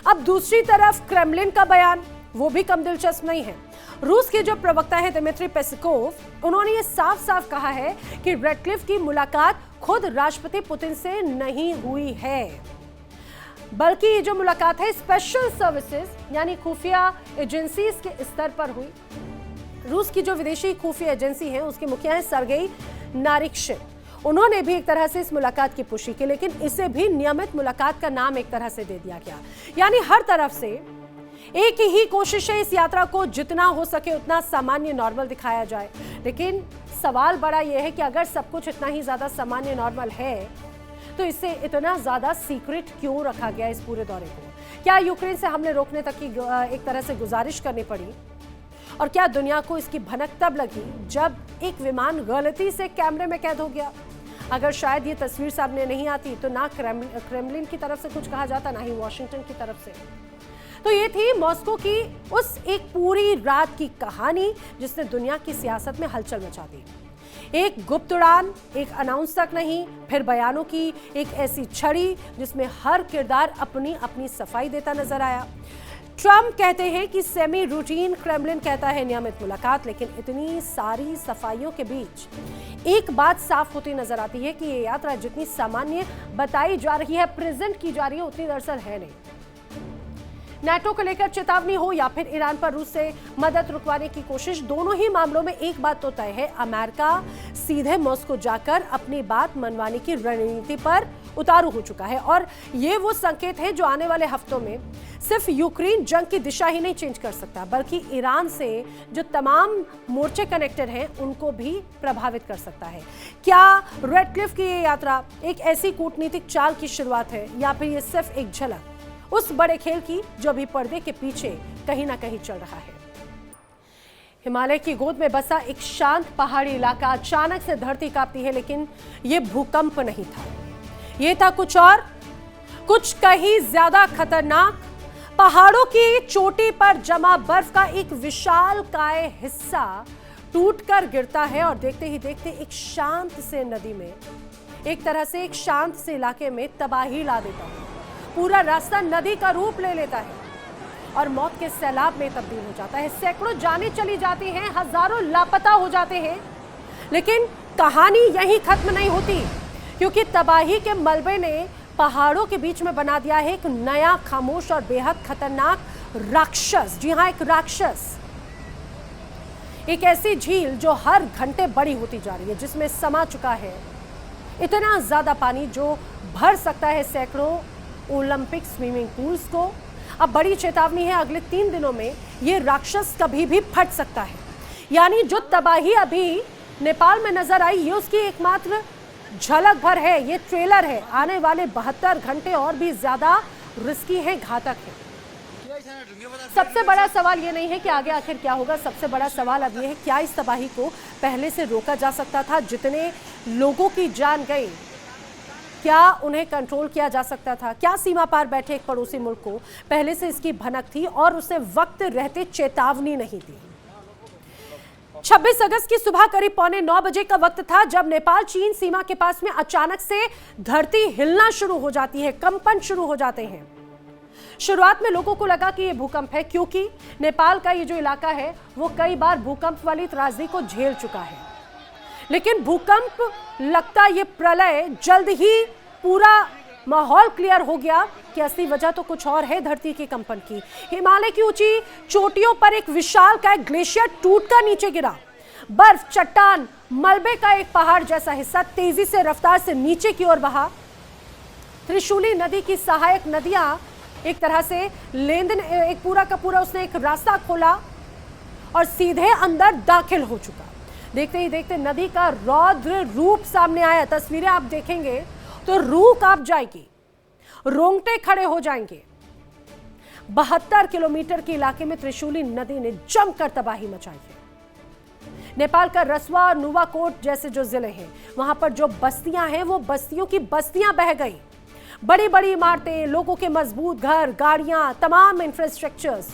अब दूसरी तरफ क्रेमलिन का बयान वो भी कम दिलचस्प नहीं है। रूस के जो प्रवक्ता है दिमित्री पेस्कोव, उन्होंने ये साफ साफ कहा है कि रेडक्लिफ की मुलाकात खुद राष्ट्रपति पुतिन से नहीं हुई है, बल्कि ये जो मुलाकात है स्पेशल सर्विसेज यानी खुफिया एजेंसीज के स्तर पर हुई। रूस की जो विदेशी खुफिया एजेंसी है उसके मुखिया है सर्गेई नारिश्किन। उन्होंने भी एक तरह से इस मुलाकात की पुष्टि की, लेकिन इसे भी नियमित मुलाकात का नाम एक तरह से दे दिया गया। यानी हर तरफ से एक ही कोशिश है इस यात्रा को जितना हो सके उतना सामान्य नॉर्मल दिखाया जाए। लेकिन सवाल बड़ा यह है कि अगर सब कुछ इतना ही ज्यादा सामान्य नॉर्मल है तो इसे इतना ज्यादा सीक्रेट क्यों रखा गया इस पूरे दौरे को? क्या यूक्रेन से हमले रोकने तक की एक तरह से गुजारिश करनी पड़ी? और क्या दुनिया को इसकी भनक तब लगी जब एक विमान गलती से कैमरे में कैद हो गया? अगर शायद ये तस्वीर सामने नहीं आती तो ना क्रेमलिन की तरफ से कुछ कहा जाता, ना ही वॉशिंगटन की तरफ से। तो ये थी मॉस्को की उस एक पूरी रात की कहानी जिसने दुनिया की सियासत में हलचल मचा दी। एक गुप्त उड़ान, एक अनाउंस तक नहीं, फिर बयानों की एक ऐसी छड़ी जिसमें हर किरदार अपनी अपनी सफाई देता नजर आया। ट्रंप कहते हैं कि सेमी रूटीन, क्रेमलिन कहता है नियमित मुलाकात। लेकिन इतनी सारी सफाइयों के बीच एक बात साफ होती नजर आती है कि ये यात्रा जितनी सामान्य बताई जा रही है, प्रेजेंट की जा रही है, उतनी दरअसल है नहीं। नाटो को लेकर चेतावनी हो या फिर ईरान पर रूस से मदद रुकवाने की कोशिश, दोनों ही मामलों में एक बात तो तय है, अमेरिका सीधे मॉस्को जाकर अपनी बात मनवाने की रणनीति पर उतारू हो चुका है। और ये वो संकेत है जो आने वाले हफ्तों में सिर्फ यूक्रेन जंग की दिशा ही नहीं चेंज कर सकता, बल्कि ईरान से जो तमाम मोर्चे कनेक्टेड हैं उनको भी प्रभावित कर सकता है। क्या रेडक्लिफ की ये यात्रा एक ऐसी कूटनीतिक चाल की शुरुआत है या फिर ये सिर्फ एक झलक उस बड़े खेल की जो अभी पर्दे के पीछे कहीं ना कहीं चल रहा है? हिमालय की गोद में बसा एक शांत पहाड़ी इलाका अचानक से धरती कांपती है, लेकिन यह भूकंप नहीं था, यह था कुछ और, कुछ कहीं ज्यादा खतरनाक। पहाड़ों की चोटी पर जमा बर्फ का एक विशालकाय हिस्सा टूटकर गिरता है और देखते ही देखते एक शांत से नदी में, एक तरह से एक शांत से इलाके में तबाही ला देता है। पूरा रास्ता नदी का रूप ले लेता है और मौत के सैलाब में तब्दील हो जाता है। सैकड़ों जानें चली जाती हैं, हजारों लापता हो जाते हैं। लेकिन कहानी यहीं खत्म नहीं होती, क्योंकि तबाही के मलबे ने पहाड़ों के बीच में बना दिया है एक नया, खामोश और बेहद खतरनाक राक्षस। जी हाँ, एक राक्षस, एक ऐसी झील जो हर घंटे बड़ी होती जा रही है, जिसमें समा चुका है इतना ज्यादा पानी जो भर सकता है सैकड़ों ओलंपिक स्विमिंग पूल्स को। अब बड़ी चेतावनी है, अगले 3 दिनों में ये राक्षस कभी भी फट सकता है। यानी जो तबाही अभी नेपाल में नजर आई, ये उसकी एकमात्र झलक भर है, ये ट्रेलर है। आने वाले 72 घंटे और भी ज्यादा रिस्की है, घातक है। सबसे बड़ा सवाल ये नहीं है कि आगे आखिर क्या होगा, सबसे बड़ा सवाल अब ये है क्या इस तबाही को पहले से रोका जा सकता था? जितने लोगों की जान गई, क्या उन्हें कंट्रोल किया जा सकता था? क्या सीमा पार बैठे एक पड़ोसी मुल्क को पहले से इसकी भनक थी और उसने वक्त रहते चेतावनी नहीं दी? 26 अगस्त की सुबह करीब 8:45 बजे का वक्त था जब नेपाल चीन सीमा के पास में अचानक से धरती हिलना शुरू हो जाती है, कंपन शुरू हो जाते हैं। शुरुआत में लोगों को लगा कि यह भूकंप है, क्योंकि नेपाल का ये जो इलाका है वो कई बार भूकंप वाली त्रासदी को झेल चुका है। लेकिन भूकंप लगता ये प्रलय जल्द ही पूरा माहौल क्लियर हो गया कि असली वजह तो कुछ और है धरती के कंपन की। हिमालय की ऊंची चोटियों पर एक विशालकाय ग्लेशियर टूटकर नीचे गिरा। बर्फ, चट्टान, मलबे का एक पहाड़ जैसा हिस्सा तेजी से रफ्तार से नीचे की ओर बहा। त्रिशूली नदी की सहायक नदियां एक तरह से लेन-देन, एक पूरा का पूरा उसने एक रास्ता खोला और सीधे अंदर दाखिल हो चुका। देखते ही देखते नदी का रौद्र रूप सामने आया। तस्वीरें आप देखेंगे तो रूह कांप जाएगी, रोंगटे खड़े हो जाएंगे। 72 किलोमीटर के इलाके में त्रिशूली नदी ने जमकर तबाही मचाई है। नेपाल का रसवा और नुवाकोट जैसे जो जिले हैं, वहां पर जो बस्तियां हैं वो बस्तियों की बस्तियां बह गई। बड़ी बड़ी इमारतें, लोगों के मजबूत घर, गाड़ियां, तमाम इंफ्रास्ट्रक्चर्स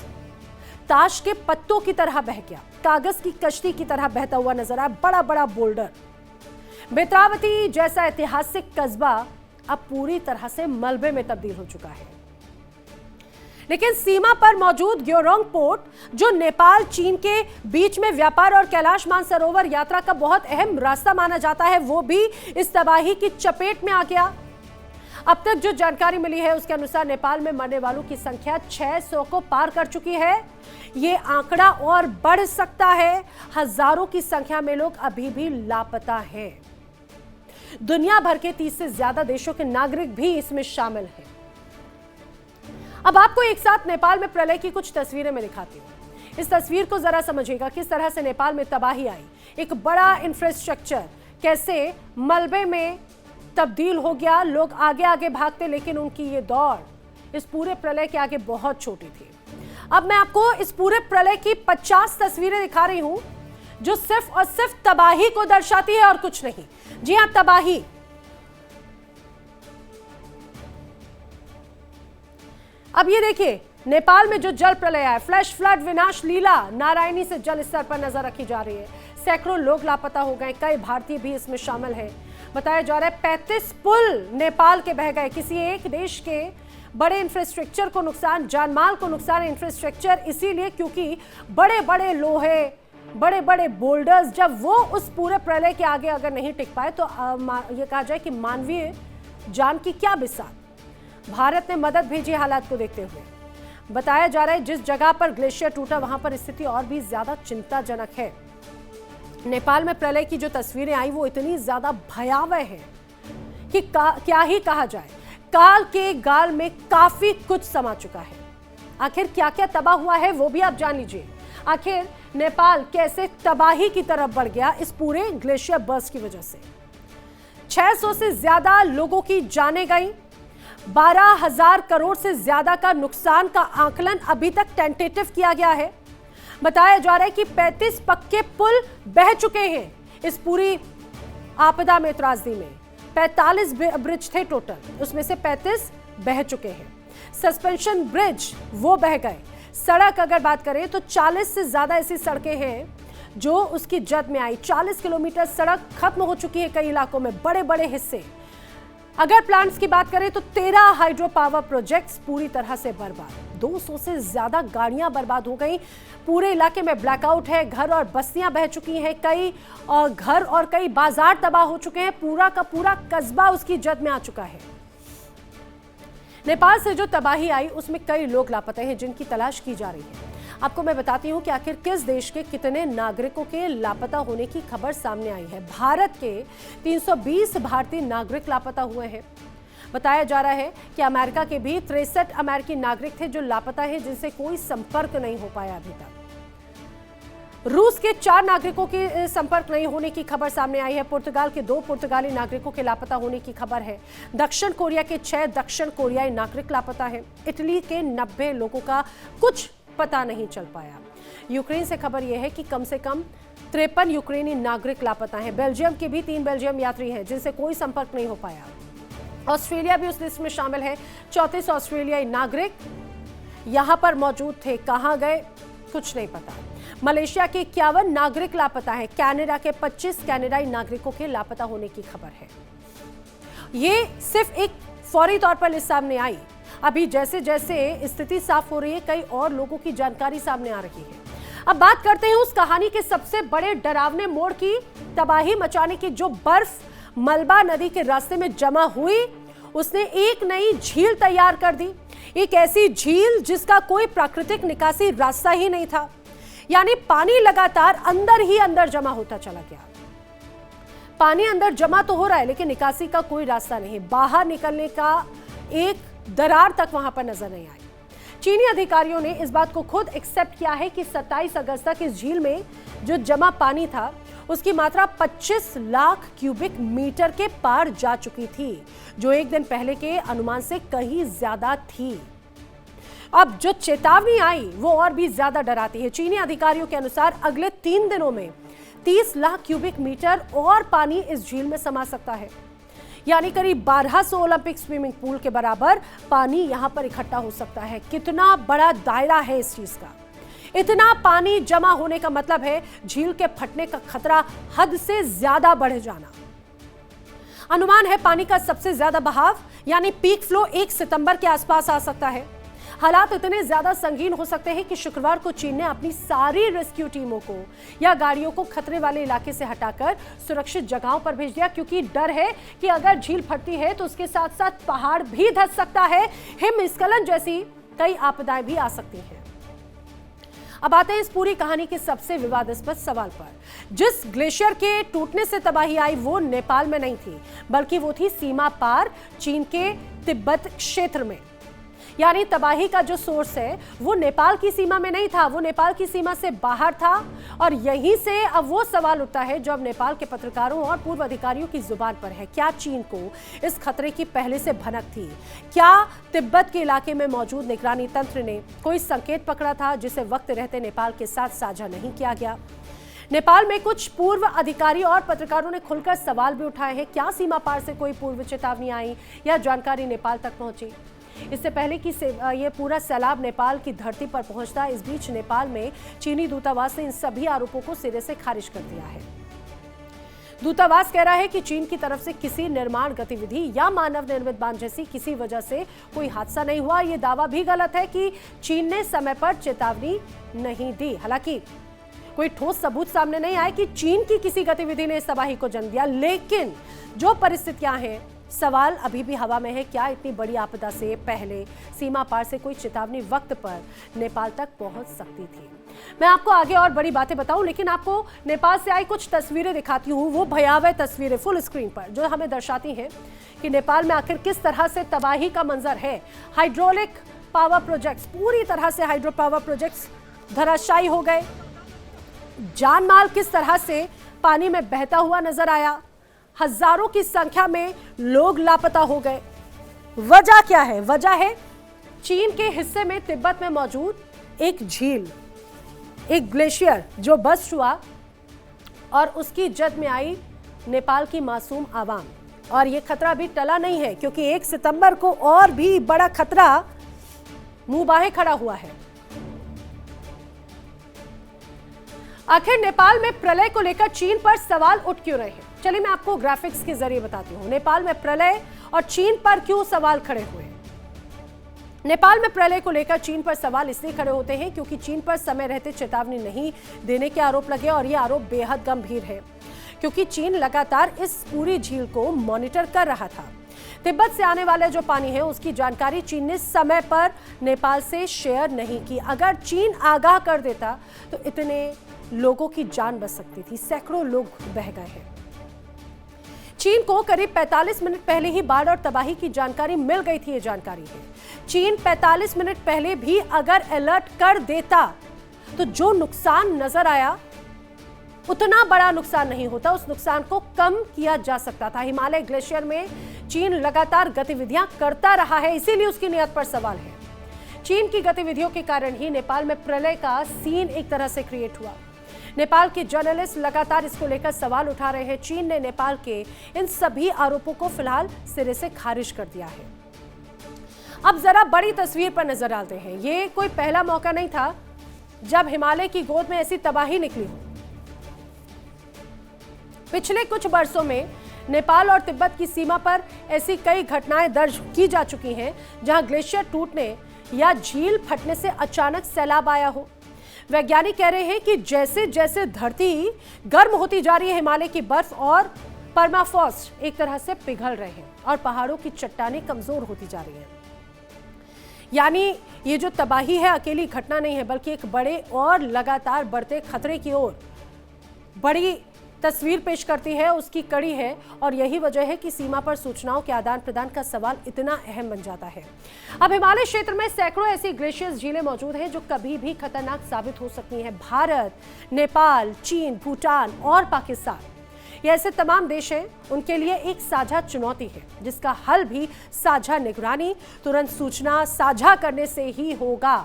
ताश के पत्तों की तरह बह गया। कागज की कश्ती की तरह बहता हुआ नजर आया बड़ा बड़ा बोल्डर। बेत्रावती जैसा ऐतिहासिक कस्बा अब पूरी तरह से मलबे में तब्दील हो चुका है। लेकिन सीमा पर मौजूद ग्योरोंग पोर्ट, जो नेपाल चीन के बीच में व्यापार और कैलाश मानसरोवर यात्रा का बहुत अहम रास्ता माना जाता है, वो भी इस तबाही की चपेट में आ गया। अब तक जो जानकारी मिली है उसके अनुसार नेपाल में मरने वालों की संख्या 600 को पार कर चुकी है। ये आंकड़ा और बढ़ सकता है। हजारों की संख्या में लोग अभी भी लापता हैं। दुनिया भर के 30 से ज्यादा देशों के नागरिक भी इसमें शामिल हैं। अब आपको एक साथ नेपाल में प्रलय की कुछ तस्वीरें मैं दिखाती हूं। इस तस्वीर को जरा समझिएगा, किस तरह से नेपाल में तबाही आई, एक बड़ा इंफ्रास्ट्रक्चर कैसे मलबे में तब्दील हो गया। लोग आगे आगे भागते, लेकिन उनकी ये दौड़ इस पूरे प्रलय के आगे बहुत छोटी थी। अब मैं आपको इस पूरे प्रलय की 50 तस्वीरें दिखा रही हूं, जो सिर्फ और सिर्फ तबाही को दर्शाती है और कुछ नहीं। जी हां, तबाही। अब ये देखिए, नेपाल में जो जल प्रलय है, फ्लैश फ्लड, विनाश लीला, नारायणी से जल स्तर पर नजर रखी जा रही है। सैकड़ों लोग लापता हो गए, कई भारतीय भी इसमें शामिल हैं। बताया जा रहा है 35 पुल नेपाल के बह गए। किसी एक देश के बड़े इंफ्रास्ट्रक्चर को नुकसान, जानमाल को नुकसान। इंफ्रास्ट्रक्चर इसीलिए क्योंकि बड़े बड़े लोहे, बड़े बड़े बोल्डर्स, जब वो उस पूरे प्रलय के आगे अगर नहीं टिक पाए तो ये कहा जाए कि मानवीय जान की क्या बिसात। भारत ने मदद भेजी हालात को देखते हुए। बताया जा रहा है जिस जगह पर ग्लेशियर टूटा वहां पर स्थिति और भी ज्यादा चिंताजनक है। नेपाल में प्रलय की जो तस्वीरें आई वो इतनी ज्यादा भयावह है कि क्या ही कहा जाए। काल के गाल में काफी कुछ समा चुका है। आखिर क्या क्या तबाह हुआ है वो भी आप जान लीजिए। आखिर नेपाल कैसे तबाही की तरफ बढ़ गया इस पूरे ग्लेशियर बर्स्ट की वजह से। 600 से ज्यादा लोगों की जानें गई। 12,000 करोड़ से ज्यादा का नुकसान का आकलन अभी तक टेंटेटिव किया गया है। बताया जा रहा है कि 35 पक्के पुल बह चुके हैं इस पूरी आपदा में, त्रासदी में। 45 ब्रिज थे टोटल, उसमें से 35 बह चुके हैं। सस्पेंशन ब्रिज वो बह गए। सड़क अगर बात करें तो 40 से ज्यादा ऐसी सड़कें हैं जो उसकी जद में आई। 40 किलोमीटर सड़क खत्म हो चुकी है कई इलाकों में, बड़े बड़े हिस्से। अगर प्लांट्स की बात करें तो 13 हाइड्रो पावर प्रोजेक्ट्स पूरी तरह से बर्बाद। 200 से ज्यादा गाड़ियां बर्बाद हो गई। पूरे इलाके में ब्लैकआउट है। घर और बस्तियां बह चुकी हैं। कई घर और कई बाजार तबाह हो चुके हैं। पूरा का पूरा कस्बा उसकी जद में आ चुका है। नेपाल से जो तबाही आई उसमें कई लोग लापता हैं जिनकी तलाश की जा रही है। आपको मैं बताती हूं कि आखिर किस देश के कितने नागरिकों के लापता होने की खबर सामने आई है। भारत के 320 भारतीय नागरिक लापता हुए हैं। बताया जा रहा है कि अमेरिका के भी 63 अमेरिकी नागरिक थे जो लापता हैं, जिनसे कोई संपर्क नहीं हो पाया अभी तक। रूस के 4 नागरिकों के संपर्क नहीं होने की खबर सामने आई है। पुर्तगाल के 2 पुर्तगाली नागरिकों के लापता होने की खबर है। दक्षिण कोरिया के 6 दक्षिण कोरियाई नागरिक लापता है। इटली के 90 लोगों का कुछ पता नहीं चल पाया। यूक्रेन से खबर यह है कि कम से कम 53 यूक्रेनी नागरिक लापता हैं। बेल्जियम के भी 3 बेल्जियम यात्री हैं जिनसे कोई संपर्क नहीं हो पाया। ऑस्ट्रेलिया भी उस लिस्ट में शामिल है। 34 ऑस्ट्रेलियाई नागरिक यहां पर मौजूद थे, कहां गए कुछ नहीं पता। मलेशिया के 51 नागरिक लापता हैं। कनाडा के 25 कनाडाई नागरिकों के लापता होने की खबर है। ये सिर्फ एक फौरी तौर पर लिस्ट सामने आई। अभी जैसे जैसे स्थिति साफ हो रही है, कई और लोगों की जानकारी सामने आ रही है। अब बात करते हैं उस कहानी के सबसे बड़े डरावने मोड़ की। तबाही मचाने की जो बर्फ मलबा नदी के रास्ते में जमा हुई, उसने एक नई झील तैयार कर दी। एक ऐसी झील जिसका कोई प्राकृतिक निकासी रास्ता ही नहीं था। यानी पानी लगातार अंदर ही अंदर जमा होता चला गया। पानी अंदर जमा तो हो रहा है लेकिन निकासी का कोई रास्ता नहीं। बाहर निकलने का एक दरार तक वहां पर नजर नहीं आई। चीनी अधिकारियों ने इस बात को खुद एक्सेप्ट किया है कि 27 अगस्त तक इस झील में जो जमा पानी था उसकी मात्रा 25 लाख क्यूबिक मीटर के पार जा चुकी थी, जो एक दिन पहले के अनुमान से कहीं ज्यादा थी। अब जो चेतावनी आई वो और भी ज्यादा डराती है। चीनी अधिकारियों के अनुसार अगले 3 दिनों में 30 लाख क्यूबिक मीटर और पानी इस झील में समा सकता है। यानी करीब 1200 ओलंपिक स्विमिंग पूल के बराबर पानी यहां पर इकट्ठा हो सकता है। कितना बड़ा दायरा है इस चीज का। इतना पानी जमा होने का मतलब है झील के फटने का खतरा हद से ज्यादा बढ़ जाना। अनुमान है पानी का सबसे ज्यादा बहाव यानी पीक फ्लो 1 सितंबर के आसपास आ सकता है। हालात इतने ज्यादा संगीन हो सकते हैं कि शुक्रवार को चीन ने अपनी सारी रेस्क्यू टीमों को या गाड़ियों को खतरे वाले इलाके से हटाकर सुरक्षित जगहों पर भेज दिया, क्योंकि डर है कि अगर झील फटती है तो उसके साथ साथ पहाड़ भी धंस सकता है, हिमस्खलन जैसी कई आपदाएं भी आ सकती हैं। अब आते हैं इस पूरी कहानी के सबसे विवादास्पद सवाल पर। जिस ग्लेशियर के टूटने से तबाही आई वो नेपाल में नहीं थी, बल्कि वो थी सीमा पार चीन के तिब्बत क्षेत्र में। यानी तबाही का जो सोर्स है वो नेपाल की सीमा में नहीं था, वो नेपाल की सीमा से बाहर था। और यहीं से अब वो सवाल उठता है जो अब नेपाल के पत्रकारों और पूर्व अधिकारियों की जुबान पर है। क्या चीन को इस खतरे की पहले से भनक थी? क्या तिब्बत के इलाके में मौजूद निगरानी तंत्र ने कोई संकेत पकड़ा था जिसे वक्त रहते नेपाल के साथ साझा नहीं किया गया? नेपाल में कुछ पूर्व अधिकारी और पत्रकारों ने खुलकर सवाल भी उठाए हैं। क्या सीमा पार से कोई पूर्व चेतावनी आई या जानकारी नेपाल तक पहुंची? इससे पहले कि ये पूरा सैलाब नेपाल की धरती पर पहुंचता, इस बीच नेपाल में चीनी दूतावास ने इन सभी आरोपों को सिरे से खारिज कर दिया है। दूतावास कह रहा है कि चीन की तरफ से किसी निर्माण गतिविधि या मानव निर्मित बांध जैसी किसी वजह से कोई हादसा नहीं हुआ। ये दावा भी गलत है कि चीन ने समय पर चेतावनी नहीं दी। हालांकि कोई ठोस सबूत सामने नहीं आए कि चीन की किसी गतिविधि ने इस तबाही को जन्म दिया, लेकिन जो परिस्थितियां हैं, सवाल अभी भी हवा में है। क्या इतनी बड़ी आपदा से पहले सीमा पार से कोई चेतावनी वक्त पर नेपाल तक पहुंच सकती थी? मैं आपको आगे और बड़ी बातें बताऊं, लेकिन आपको नेपाल से आई कुछ तस्वीरें दिखाती हूं। वो भयावह तस्वीरें फुल स्क्रीन पर जो हमें दर्शाती हैं कि नेपाल में आखिर किस तरह से तबाही का मंजर है। हाइड्रोलिक पावर प्रोजेक्ट्स, पूरी तरह से हाइड्रो पावर प्रोजेक्ट्स धराशायी हो गए। जानमाल किस तरह से पानी में बहता हुआ नजर आया। हजारों की संख्या में लोग लापता हो गए। वजह क्या है? वजह है चीन के हिस्से में तिब्बत में मौजूद एक झील, एक ग्लेशियर जो बस्ट हुआ और उसकी जद में आई नेपाल की मासूम आवाम। और ये खतरा भी टला नहीं है, क्योंकि 1 सितंबर को और भी बड़ा खतरा मुंह बाहें खड़ा हुआ है। आखिर नेपाल में प्रलय को लेकर चीन पर सवाल उठ क्यों रहे हैं? चलिए मैं आपको ग्राफिक्स के जरिए बताती हूं। नेपाल में प्रलय और चीन पर क्यों सवाल खड़े हुए? नेपाल में प्रलय को लेकर चीन पर सवाल इसलिए खड़े होते हैं क्योंकि चीन पर समय रहते चेतावनी नहीं देने के आरोप लगे, और ये आरोप बेहद गंभीर है क्योंकि चीन लगातार इस पूरी झील को मॉनिटर कर रहा था। तिब्बत से आने वाले जो पानी है उसकी जानकारी चीन ने समय पर नेपाल से शेयर नहीं की। अगर चीन आगाह कर देता तो इतने लोगों की जान बच सकती थी। सैकड़ों लोग बह गए हैं। चीन को करीब 45 मिनट पहले ही बाढ़ और तबाही की जानकारी मिल गई थी। ये जानकारी है चीन 45 मिनट पहले भी अगर अलर्ट कर देता तो जो नुकसान नजर आया उतना बड़ा नुकसान नहीं होता, उस नुकसान को कम किया जा सकता था। हिमालय ग्लेशियर में चीन लगातार गतिविधियां करता रहा है, इसीलिए उसकी नीयत पर सवाल है। चीन की गतिविधियों के कारण ही नेपाल में प्रलय का सीन एक तरह से क्रिएट हुआ। नेपाल के जर्नलिस्ट लगातार इसको लेकर सवाल उठा रहे हैं। चीन ने नेपाल के इन सभी आरोपों को फिलहाल सिरे से खारिज कर दिया है। अब जरा बड़ी तस्वीर पर नजर डालते हैं। ये कोई पहला मौका नहीं था जब हिमालय की गोद में ऐसी तबाही निकली हो। पिछले कुछ वर्षों में नेपाल और तिब्बत की सीमा पर ऐसी कई घटनाएं दर्ज की जा चुकी हैं जहां ग्लेशियर टूटने या झील फटने से अचानक सैलाब आया हो। वैज्ञानिक कह रहे हैं कि जैसे जैसे धरती गर्म होती जा रही है, हिमालय की बर्फ और परमाफ्रॉस्ट एक तरह से पिघल रहे हैं और पहाड़ों की चट्टानें कमजोर होती जा रही हैं। यानी ये जो तबाही है अकेली घटना नहीं है, बल्कि एक बड़े और लगातार बढ़ते खतरे की ओर बड़ी तस्वीर पेश करती है, उसकी कड़ी है। और यही वजह है कि सीमा पर सूचनाओं के आदान प्रदान का सवाल इतना अहम बन जाता है। अब हिमालय क्षेत्र में सैकड़ों ऐसी ग्लेशियर्स झीलें मौजूद हैं जो कभी भी खतरनाक साबित हो सकती हैं। भारत, नेपाल, चीन, भूटान और पाकिस्तान, ये ऐसे तमाम देश हैं, उनके लिए एक साझा चुनौती है जिसका हल भी साझा निगरानी, तुरंत सूचना साझा करने से ही होगा।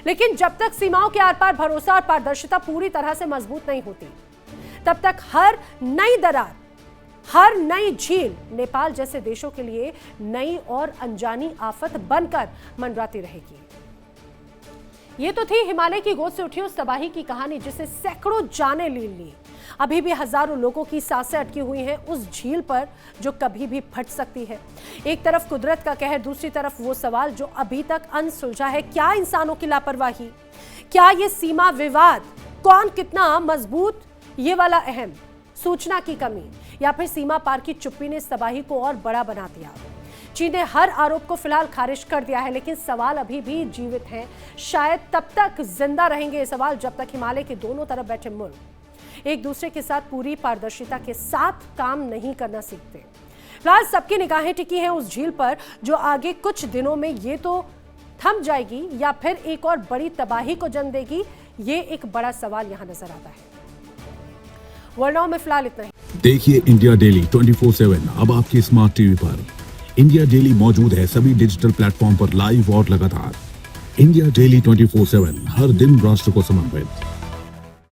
लेकिन जब तक सीमाओं के आर पार भरोसा और पारदर्शिता पूरी तरह से मजबूत नहीं होती, तब तक हर नई दरार, हर नई झील नेपाल जैसे देशों के लिए नई और अनजानी आफत बनकर मंडराती रहेगी। ये तो थी हिमालय की गोद से उठी उस तबाही की कहानी जिसे सैकड़ों जानें ले ली, अभी भी हजारों लोगों की सांसें अटकी हुई हैं उस झील पर जो कभी भी फट सकती है। एक तरफ कुदरत का कहर, दूसरी तरफ वो सवाल जो अभी तक अनसुलझा है, क्या इंसानों की लापरवाही, क्या ये सीमा विवाद, कौन कितना मजबूत, ये वाला अहम, सूचना की कमी या फिर सीमा पार की चुप्पी ने इस तबाही को और बड़ा बना दिया। चीन ने हर आरोप को फिलहाल खारिज कर दिया है, लेकिन सवाल अभी भी जीवित हैं। शायद तब तक जिंदा रहेंगे ये सवाल जब तक हिमालय के दोनों तरफ बैठे मुल्क एक दूसरे के साथ पूरी पारदर्शिता के साथ काम नहीं करना सीखते। फिलहाल सबकी निगाहें टिकी हैं उस झील पर जो आगे कुछ दिनों में ये तो थम जाएगी या फिर एक और बड़ी तबाही को जन्म देगी, ये एक बड़ा सवाल यहां नजर आता है। वर्ल्ड नाउ में फिलहाल इतना ही। देखिए इंडिया डेली 24/7 अब आपकी स्मार्ट टीवी पर। इंडिया डेली मौजूद है सभी डिजिटल प्लेटफॉर्म पर लाइव और लगातार। इंडिया डेली 24/7 हर दिन राष्ट्र को समर्पित।